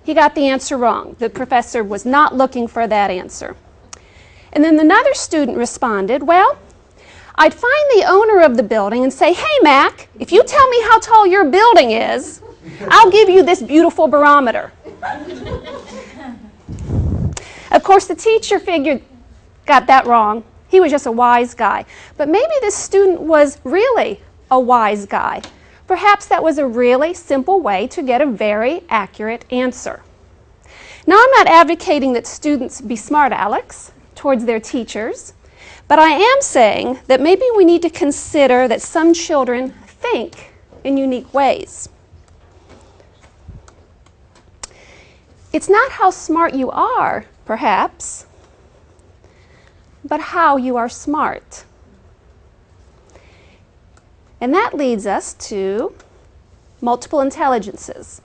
He got the answer wrong. The professor was not looking for that answer. And then another student responded, well, I'd find the owner of the building and say, hey, Mac, if you tell me how tall your building is, I'll give you this beautiful barometer. Of course, the teacher got that wrong. He was just a wise guy. But maybe this student was really a wise guy. Perhaps that was a really simple way to get a very accurate answer. Now, I'm not advocating that students be smart alecks towards their teachers, but I am saying that maybe we need to consider that some children think in unique ways. It's not how smart you are, perhaps, but how you are smart. And that leads us to multiple intelligences.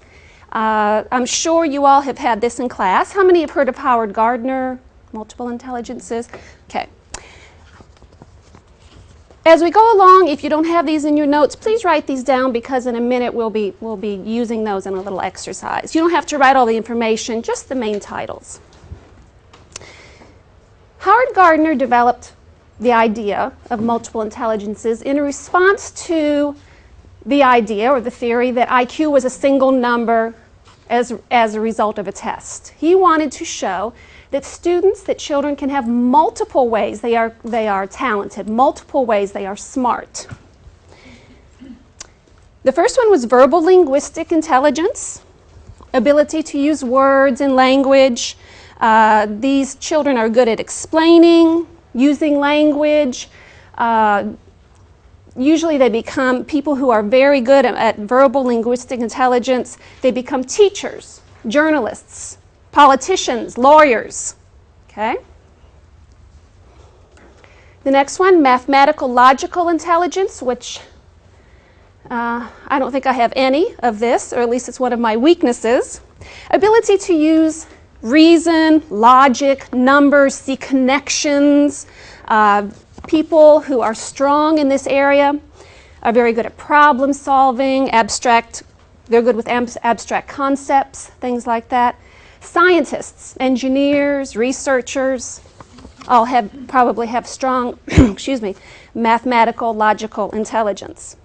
I'm sure you all have had this in class. How many have heard of Howard Gardner? Multiple intelligences? Okay. As we go along, if you don't have these in your notes, please write these down because in a minute we'll be using those in a little exercise. You don't have to write all the information, just the main titles. Howard Gardner developed the idea of multiple intelligences in a response to the idea or the theory that IQ was a single number as a result of a test. He wanted to show that children can have multiple ways they are talented, multiple ways they are smart. The first one was verbal linguistic intelligence, ability to use words and language. These children are good at explaining, using language. Usually they become people who are very good at verbal linguistic intelligence. They become teachers, journalists, politicians, lawyers. Okay? The next one, mathematical logical intelligence, which I don't think I have any of this, or at least it's one of my weaknesses. Ability to use reason, logic, numbers, see connections. People who are strong in this area are very good at problem solving, they're good with abstract concepts, things like that. Scientists, engineers, researchers, all probably have strong, mathematical, logical intelligence.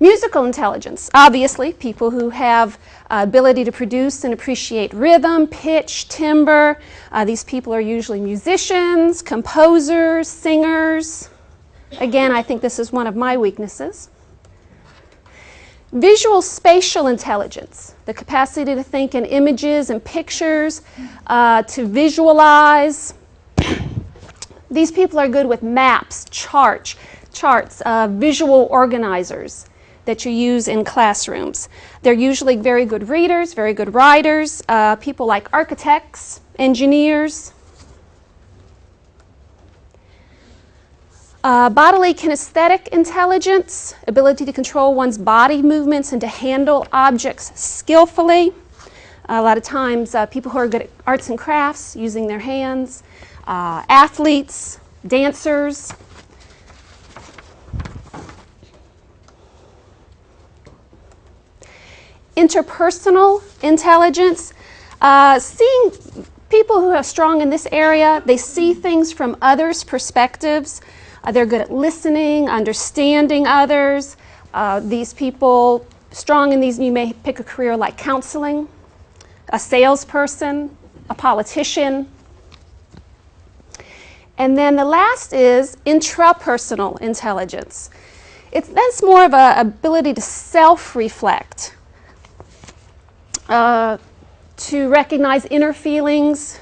Musical intelligence, obviously, people who have ability to produce and appreciate rhythm, pitch, timbre. These people are usually musicians, composers, singers. Again, I think this is one of my weaknesses. Visual spatial intelligence, the capacity to think in images and pictures, to visualize. These people are good with maps, charts, visual organizers that you use in classrooms. They're usually very good readers, very good writers, people like architects, engineers. Bodily kinesthetic intelligence, ability to control one's body movements and to handle objects skillfully. A lot of times people who are good at arts and crafts, using their hands. Athletes, dancers. Interpersonal intelligence, seeing people who are strong in this area, they see things from others' perspectives. They're good at listening, understanding others. These people, strong in these, you may pick a career like counseling, a salesperson, a politician. And then the last is intrapersonal intelligence. That's more of an ability to self-reflect, to recognize inner feelings,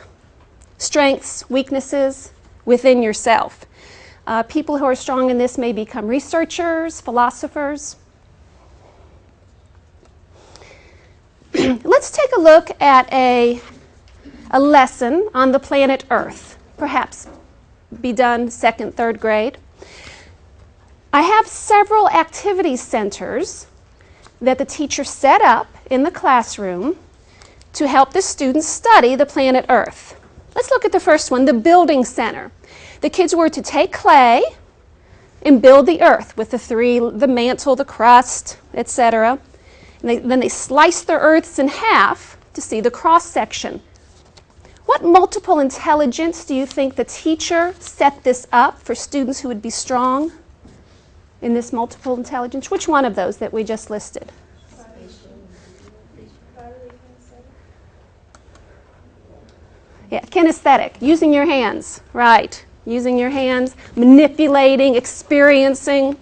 strengths, weaknesses within yourself. People who are strong in this may become researchers, philosophers. Let's take a look at a lesson on the planet Earth, perhaps be done 2nd, 3rd grade. I have several activity centers that the teacher set up in the classroom to help the students study the planet Earth. Let's look at the first one, the building center. The kids were to take clay and build the earth with the mantle, the crust, etc. Then they sliced their earths in half to see the cross section. What multiple intelligence do you think the teacher set this up for students who would be strong in this multiple intelligence? Which one of those that we just listed? Yeah, kinesthetic, using your hands, right. Using your hands, manipulating, experiencing.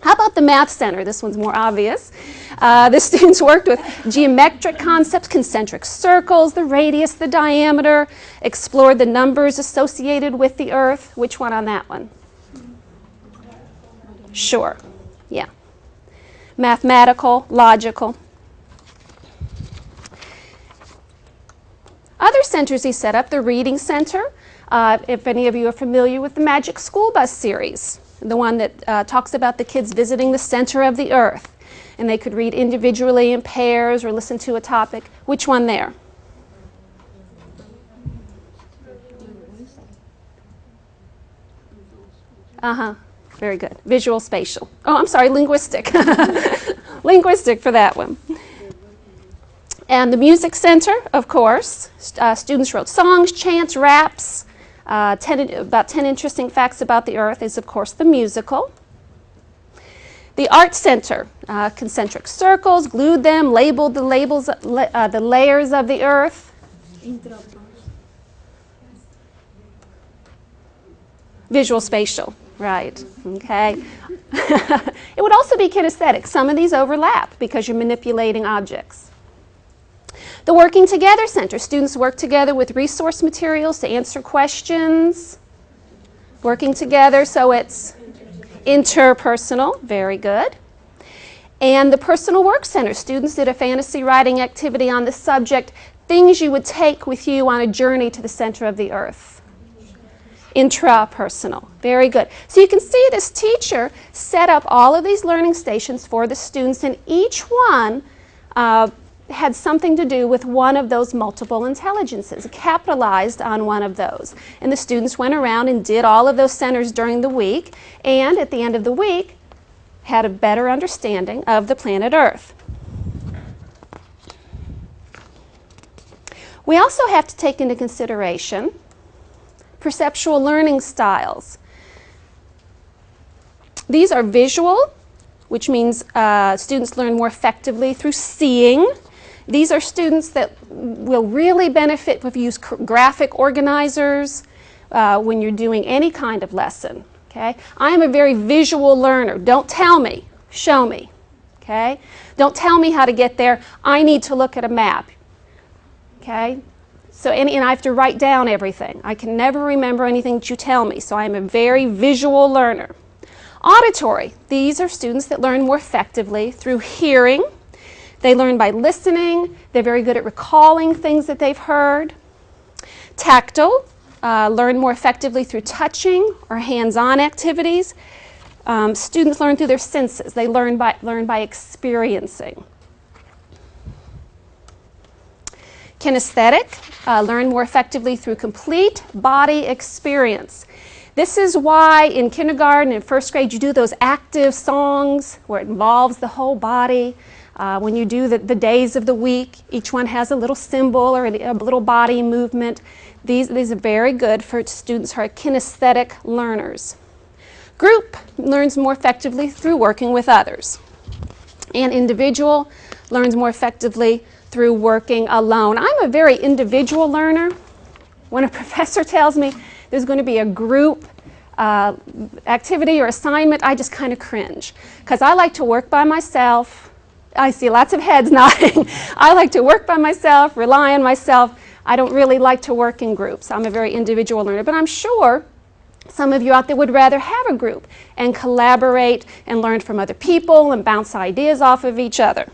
How about the math center? This one's more obvious. The students worked with geometric concepts, concentric circles, the radius, the diameter, explored the numbers associated with the earth. Which one on that one? Sure, yeah. Mathematical, logical. Other centers he set up, the reading center. If any of you are familiar with the Magic School Bus series, the one that talks about the kids visiting the center of the earth, and they could read individually in pairs or listen to a topic. Which one there? Very good. Visual spatial. Oh, I'm sorry, linguistic. Linguistic for that one. And the music center, of course. Students wrote songs, chants, raps. About 10 interesting facts about the earth is, of course, the musical. The art center, concentric circles, glued them, labeled the layers of the earth. Visual spatial, right, okay. It would also be kinesthetic. Some of these overlap because you're manipulating objects. The Working Together Center. Students work together with resource materials to answer questions. Working together, so it's interpersonal. Very good. And the Personal Work Center. Students did a fantasy writing activity on the subject, things you would take with you on a journey to the center of the earth. Intrapersonal. Very good. So you can see this teacher set up all of these learning stations for the students, and each one had something to do with one of those multiple intelligences, capitalized on one of those. And the students went around and did all of those centers during the week, and at the end of the week had a better understanding of the planet Earth. We also have to take into consideration perceptual learning styles. These are visual, which means students learn more effectively through seeing. These are students that will really benefit if you use graphic organizers when you're doing any kind of lesson. Okay? I am a very visual learner. Don't tell me, show me. Okay? Don't tell me how to get there. I need to look at a map. Okay? So, and I have to write down everything. I can never remember anything that you tell me, so I'm a very visual learner. Auditory. These are students that learn more effectively through hearing. They learn by listening. They're very good at recalling things that they've heard. Tactile. Learn more effectively through touching or hands-on activities. Students learn through their senses. They learn by experiencing. Kinesthetic, learn more effectively through complete body experience. This is why in kindergarten and first grade you do those active songs where it involves the whole body. When you do the days of the week, each one has a little symbol or a little body movement. These are very good for students who are kinesthetic learners. Group learns more effectively through working with others. And individual learns more effectively through working alone. I'm a very individual learner. When a professor tells me there's going to be a group activity or assignment, I just kind of cringe because I like to work by myself. I see lots of heads nodding. I like to work by myself, rely on myself. I don't really like to work in groups. I'm a very individual learner, but I'm sure some of you out there would rather have a group and collaborate and learn from other people and bounce ideas off of each other.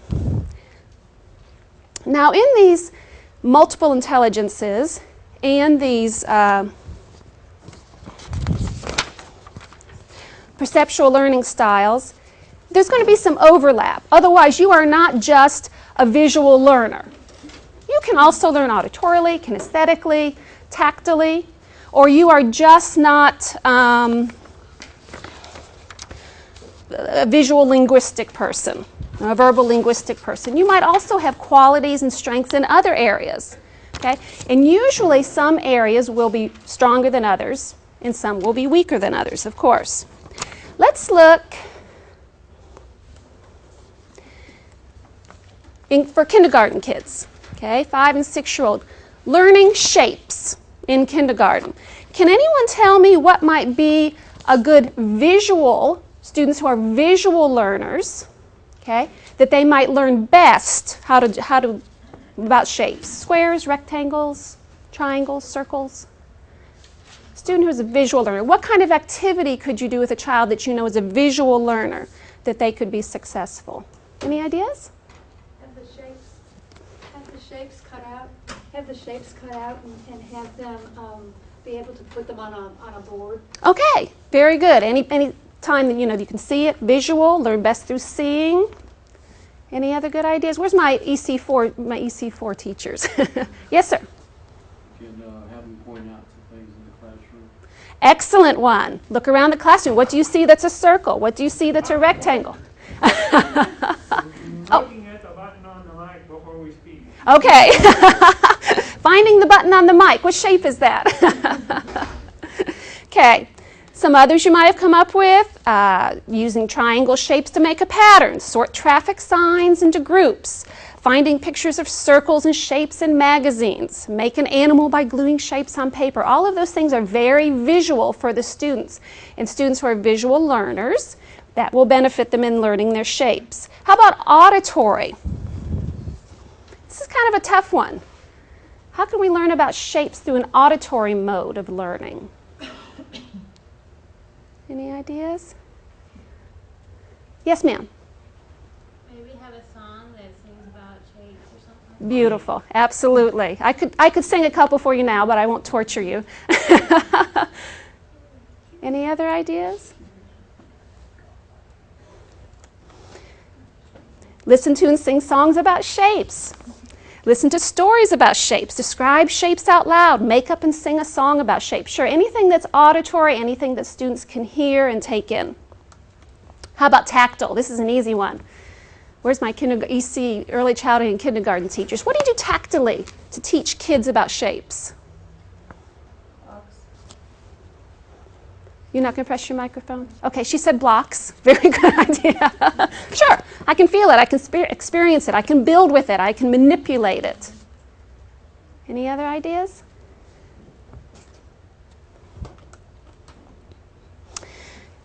Now, in these multiple intelligences and these perceptual learning styles, there's going to be some overlap. Otherwise, you are not just a visual learner. You can also learn auditorily, kinesthetically, tactily, or you are just not a visual linguistic person, a verbal linguistic person. You might also have qualities and strengths in other areas. Okay? And usually some areas will be stronger than others, and some will be weaker than others, of course. Let's look for kindergarten kids, okay, 5 and 6-year-old, learning shapes in kindergarten. Can anyone tell me what might be a good visual, students who are visual learners, okay, that they might learn best about shapes? Squares, rectangles, triangles, circles? Student who's a visual learner. What kind of activity could you do with a child that you know is a visual learner that they could be successful? Any ideas? Have the shapes cut out and have them be able to put them on a board. Okay, very good. Any time that you can see it, visual, learn best through seeing. Any other good ideas? Where's my EC4 teachers? Yes, sir. You can have them point out to things in the classroom. Excellent one. Look around the classroom. What do you see that's a circle? What do you see that's a rectangle? Looking at the button on the mic before we speak. Okay. Finding the button on the mic. What shape is that? Okay. Some others you might have come up with, using triangle shapes to make a pattern, sort traffic signs into groups, finding pictures of circles and shapes in magazines, make an animal by gluing shapes on paper. All of those things are very visual for the students. And students who are visual learners, that will benefit them in learning their shapes. How about auditory? This is kind of a tough one. How can we learn about shapes through an auditory mode of learning? Any ideas? Yes, ma'am. Maybe have a song that sings about shapes or something. Beautiful. Absolutely. I could sing a couple for you now, but I won't torture you. Any other ideas? Listen to and sing songs about shapes. Listen to stories about shapes. Describe shapes out loud. Make up and sing a song about shapes. Sure, anything that's auditory, anything that students can hear and take in. How about tactile? This is an easy one. Where's my EC, early childhood and kindergarten teachers? What do you do tactilely to teach kids about shapes? You're not going to press your microphone? Okay, she said blocks. Very good idea. Sure, I can feel it. I can experience it. I can build with it. I can manipulate it. Any other ideas?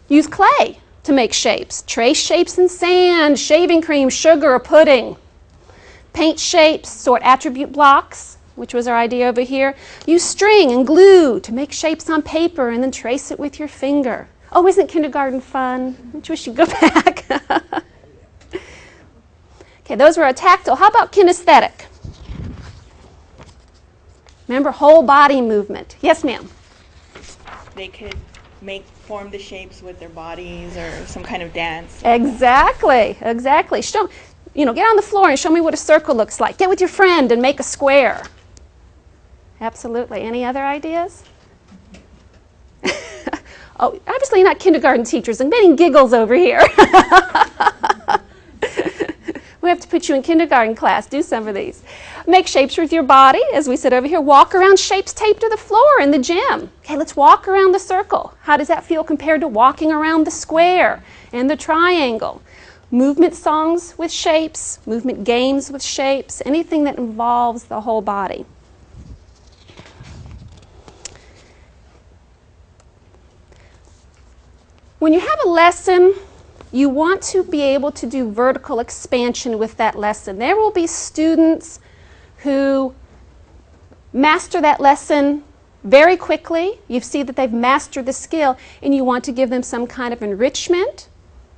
Use clay. to make shapes. Trace shapes in sand, shaving cream, sugar, or pudding. Paint shapes, sort attribute blocks, which was our idea over here. Use string and glue to make shapes on paper and then trace it with your finger. Oh, isn't kindergarten fun? I just wish you'd go back. Okay, those were a tactile. How about kinesthetic? Remember, whole body movement. Yes, ma'am. They could form the shapes with their bodies or some kind of dance. Exactly, exactly. Show, get on the floor and show me what a circle looks like. Get with your friend and make a square. Absolutely. Any other ideas? Oh, obviously not kindergarten teachers. I'm getting giggles over here. We have to put you in kindergarten class. Do some of these. Make shapes with your body, as we said over here. Walk around shapes taped to the floor in the gym. Okay, let's walk around the circle. How does that feel compared to walking around the square and the triangle? Movement songs with shapes, movement games with shapes, anything that involves the whole body. When you have a lesson, you want to be able to do vertical expansion with that lesson. There will be students who master that lesson very quickly. You see that they've mastered the skill, and you want to give them some kind of enrichment,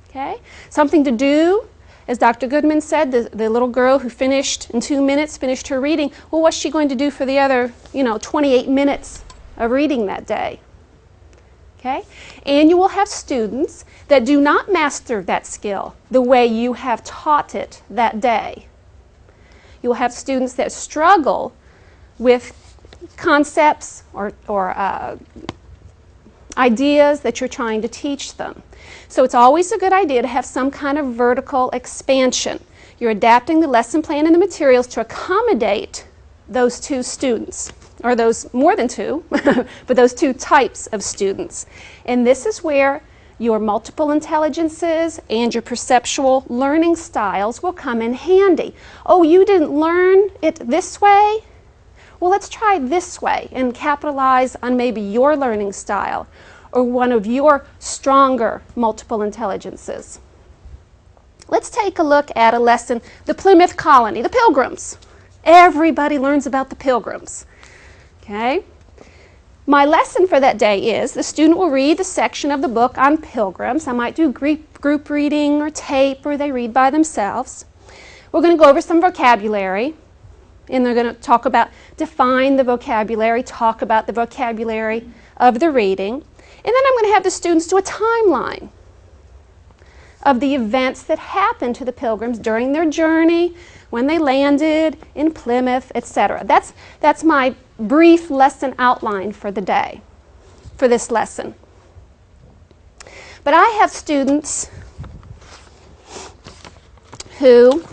okay? Something to do. As Dr. Goodman said, the little girl who finished in 2 minutes, finished her reading, well, what's she going to do for the other, 28 minutes of reading that day? Okay? And you will have students that do not master that skill the way you have taught it that day. You will have students that struggle with concepts or ideas that you're trying to teach them. So it's always a good idea to have some kind of vertical expansion. You're adapting the lesson plan and the materials to accommodate those two students, or those more than two, but those two types of students. And this is where your multiple intelligences and your perceptual learning styles will come in handy. Oh, you didn't learn it this way? Well, let's try this way and capitalize on maybe your learning style or one of your stronger multiple intelligences. Let's take a look at a lesson, the Plymouth Colony, the Pilgrims. Everybody learns about the Pilgrims. Okay? My lesson for that day is the student will read the section of the book on pilgrims. I might do group reading or tape, or they read by themselves. We're going to go over some vocabulary, and they're going to define the vocabulary, talk about the vocabulary of the reading. And then I'm going to have the students do a timeline of the events that happened to the pilgrims during their journey, when they landed in Plymouth, etc. That's my brief lesson outline for the day, for this lesson. But I have students who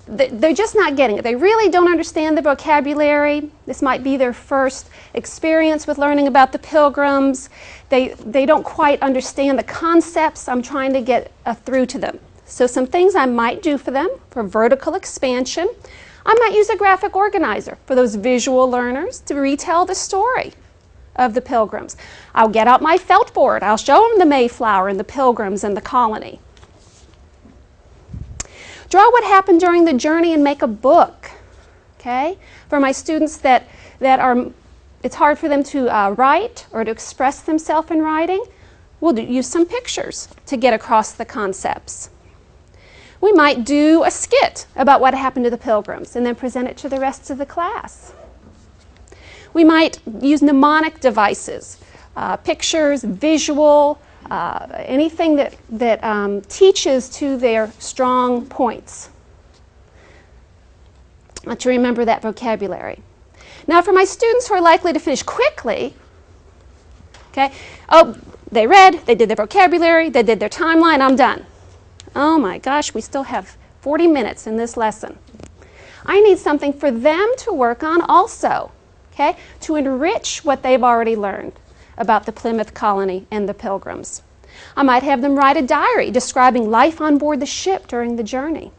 they're just not getting it. They really don't understand the vocabulary. This might be their first experience with learning about the pilgrims. They don't quite understand the concepts I'm trying to get through to them. So some things I might do for them for vertical expansion. I might use a graphic organizer for those visual learners to retell the story of the pilgrims. I'll get out my felt board. I'll show them the Mayflower and the pilgrims and the colony. Draw what happened during the journey and make a book. Okay? For my students that are, it's hard for them to write or to express themselves in writing, we'll use some pictures to get across the concepts. We might do a skit about what happened to the pilgrims and then present it to the rest of the class. We might use mnemonic devices, pictures, visual, anything that teaches to their strong points. To remember that vocabulary. Now for my students who are likely to finish quickly, okay, oh, they read, they did their vocabulary, they did their timeline, I'm done. Oh my gosh, we still have 40 minutes in this lesson. I need something for them to work on also, okay, to enrich what they've already learned about the Plymouth Colony and the Pilgrims. I might have them write a diary describing life on board the ship during the journey.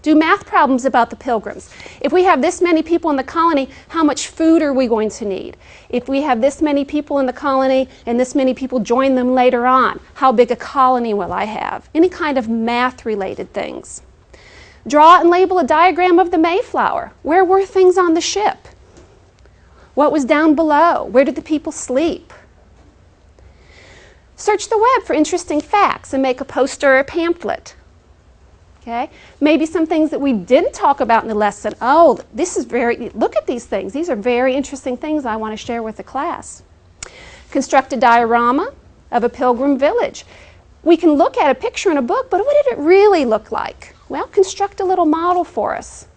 Do math problems about the Pilgrims. If we have this many people in the colony, how much food are we going to need? If we have this many people in the colony and this many people join them later on, how big a colony will I have? Any kind of math-related things. Draw and label a diagram of the Mayflower. Where were things on the ship? What was down below? Where did the people sleep? Search the web for interesting facts and make a poster or a pamphlet. Okay? Maybe some things that we didn't talk about in the lesson. Oh, look at these things. These are very interesting things I want to share with the class. Construct a diorama of a pilgrim village. We can look at a picture in a book, but what did it really look like? Well, construct a little model for us.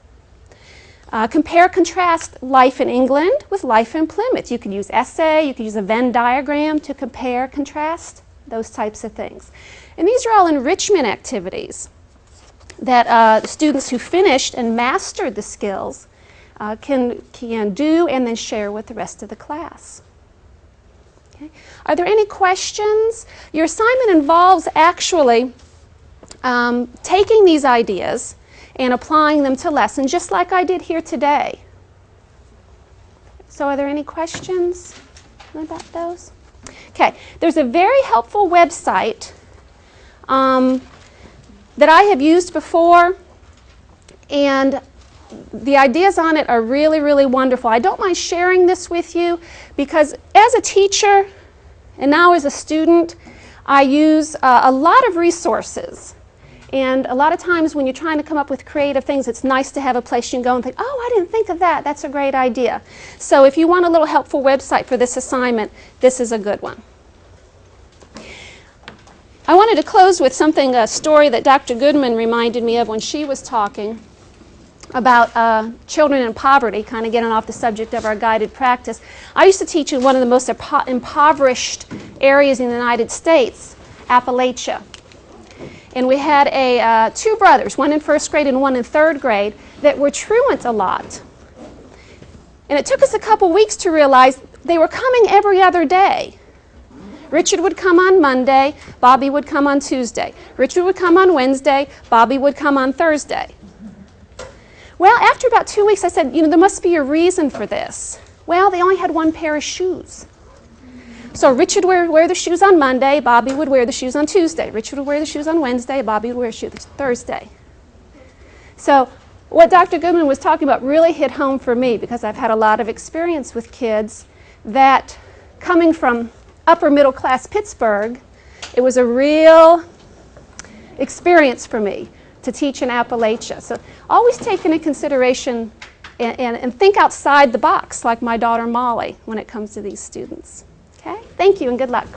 Compare, contrast life in England with life in Plymouth. You could use essay, you could use a Venn diagram to compare, contrast, those types of things. And these are all enrichment activities that the students who finished and mastered the skills can do and then share with the rest of the class. Okay. Are there any questions? Your assignment involves actually taking these ideas and applying them to lessons, just like I did here today. So are there any questions about those? Okay, there's a very helpful website that I have used before, and the ideas on it are really, really wonderful. I don't mind sharing this with you because as a teacher and now as a student, I use a lot of resources. And a lot of times when you're trying to come up with creative things, it's nice to have a place you can go and think, oh, I didn't think of that. That's a great idea. So if you want a little helpful website for this assignment, this is a good one. I wanted to close with something, a story that Dr. Goodman reminded me of when she was talking about children in poverty, kind of getting off the subject of our guided practice. I used to teach in one of the most impoverished areas in the United States, Appalachia. And we had two brothers, one in first grade and one in third grade, that were truant a lot. And it took us a couple weeks to realize they were coming every other day. Richard would come on Monday, Bobby would come on Tuesday. Richard would come on Wednesday, Bobby would come on Thursday. Well, after about 2 weeks, I said, there must be a reason for this. Well, they only had one pair of shoes. So Richard would wear the shoes on Monday, Bobby would wear the shoes on Tuesday. Richard would wear the shoes on Wednesday, Bobby would wear the shoes Thursday. So what Dr. Goodman was talking about really hit home for me because I've had a lot of experience with kids that coming from upper middle class Pittsburgh, it was a real experience for me to teach in Appalachia. So always take into consideration and think outside the box like my daughter Molly when it comes to these students. Okay? Thank you and good luck.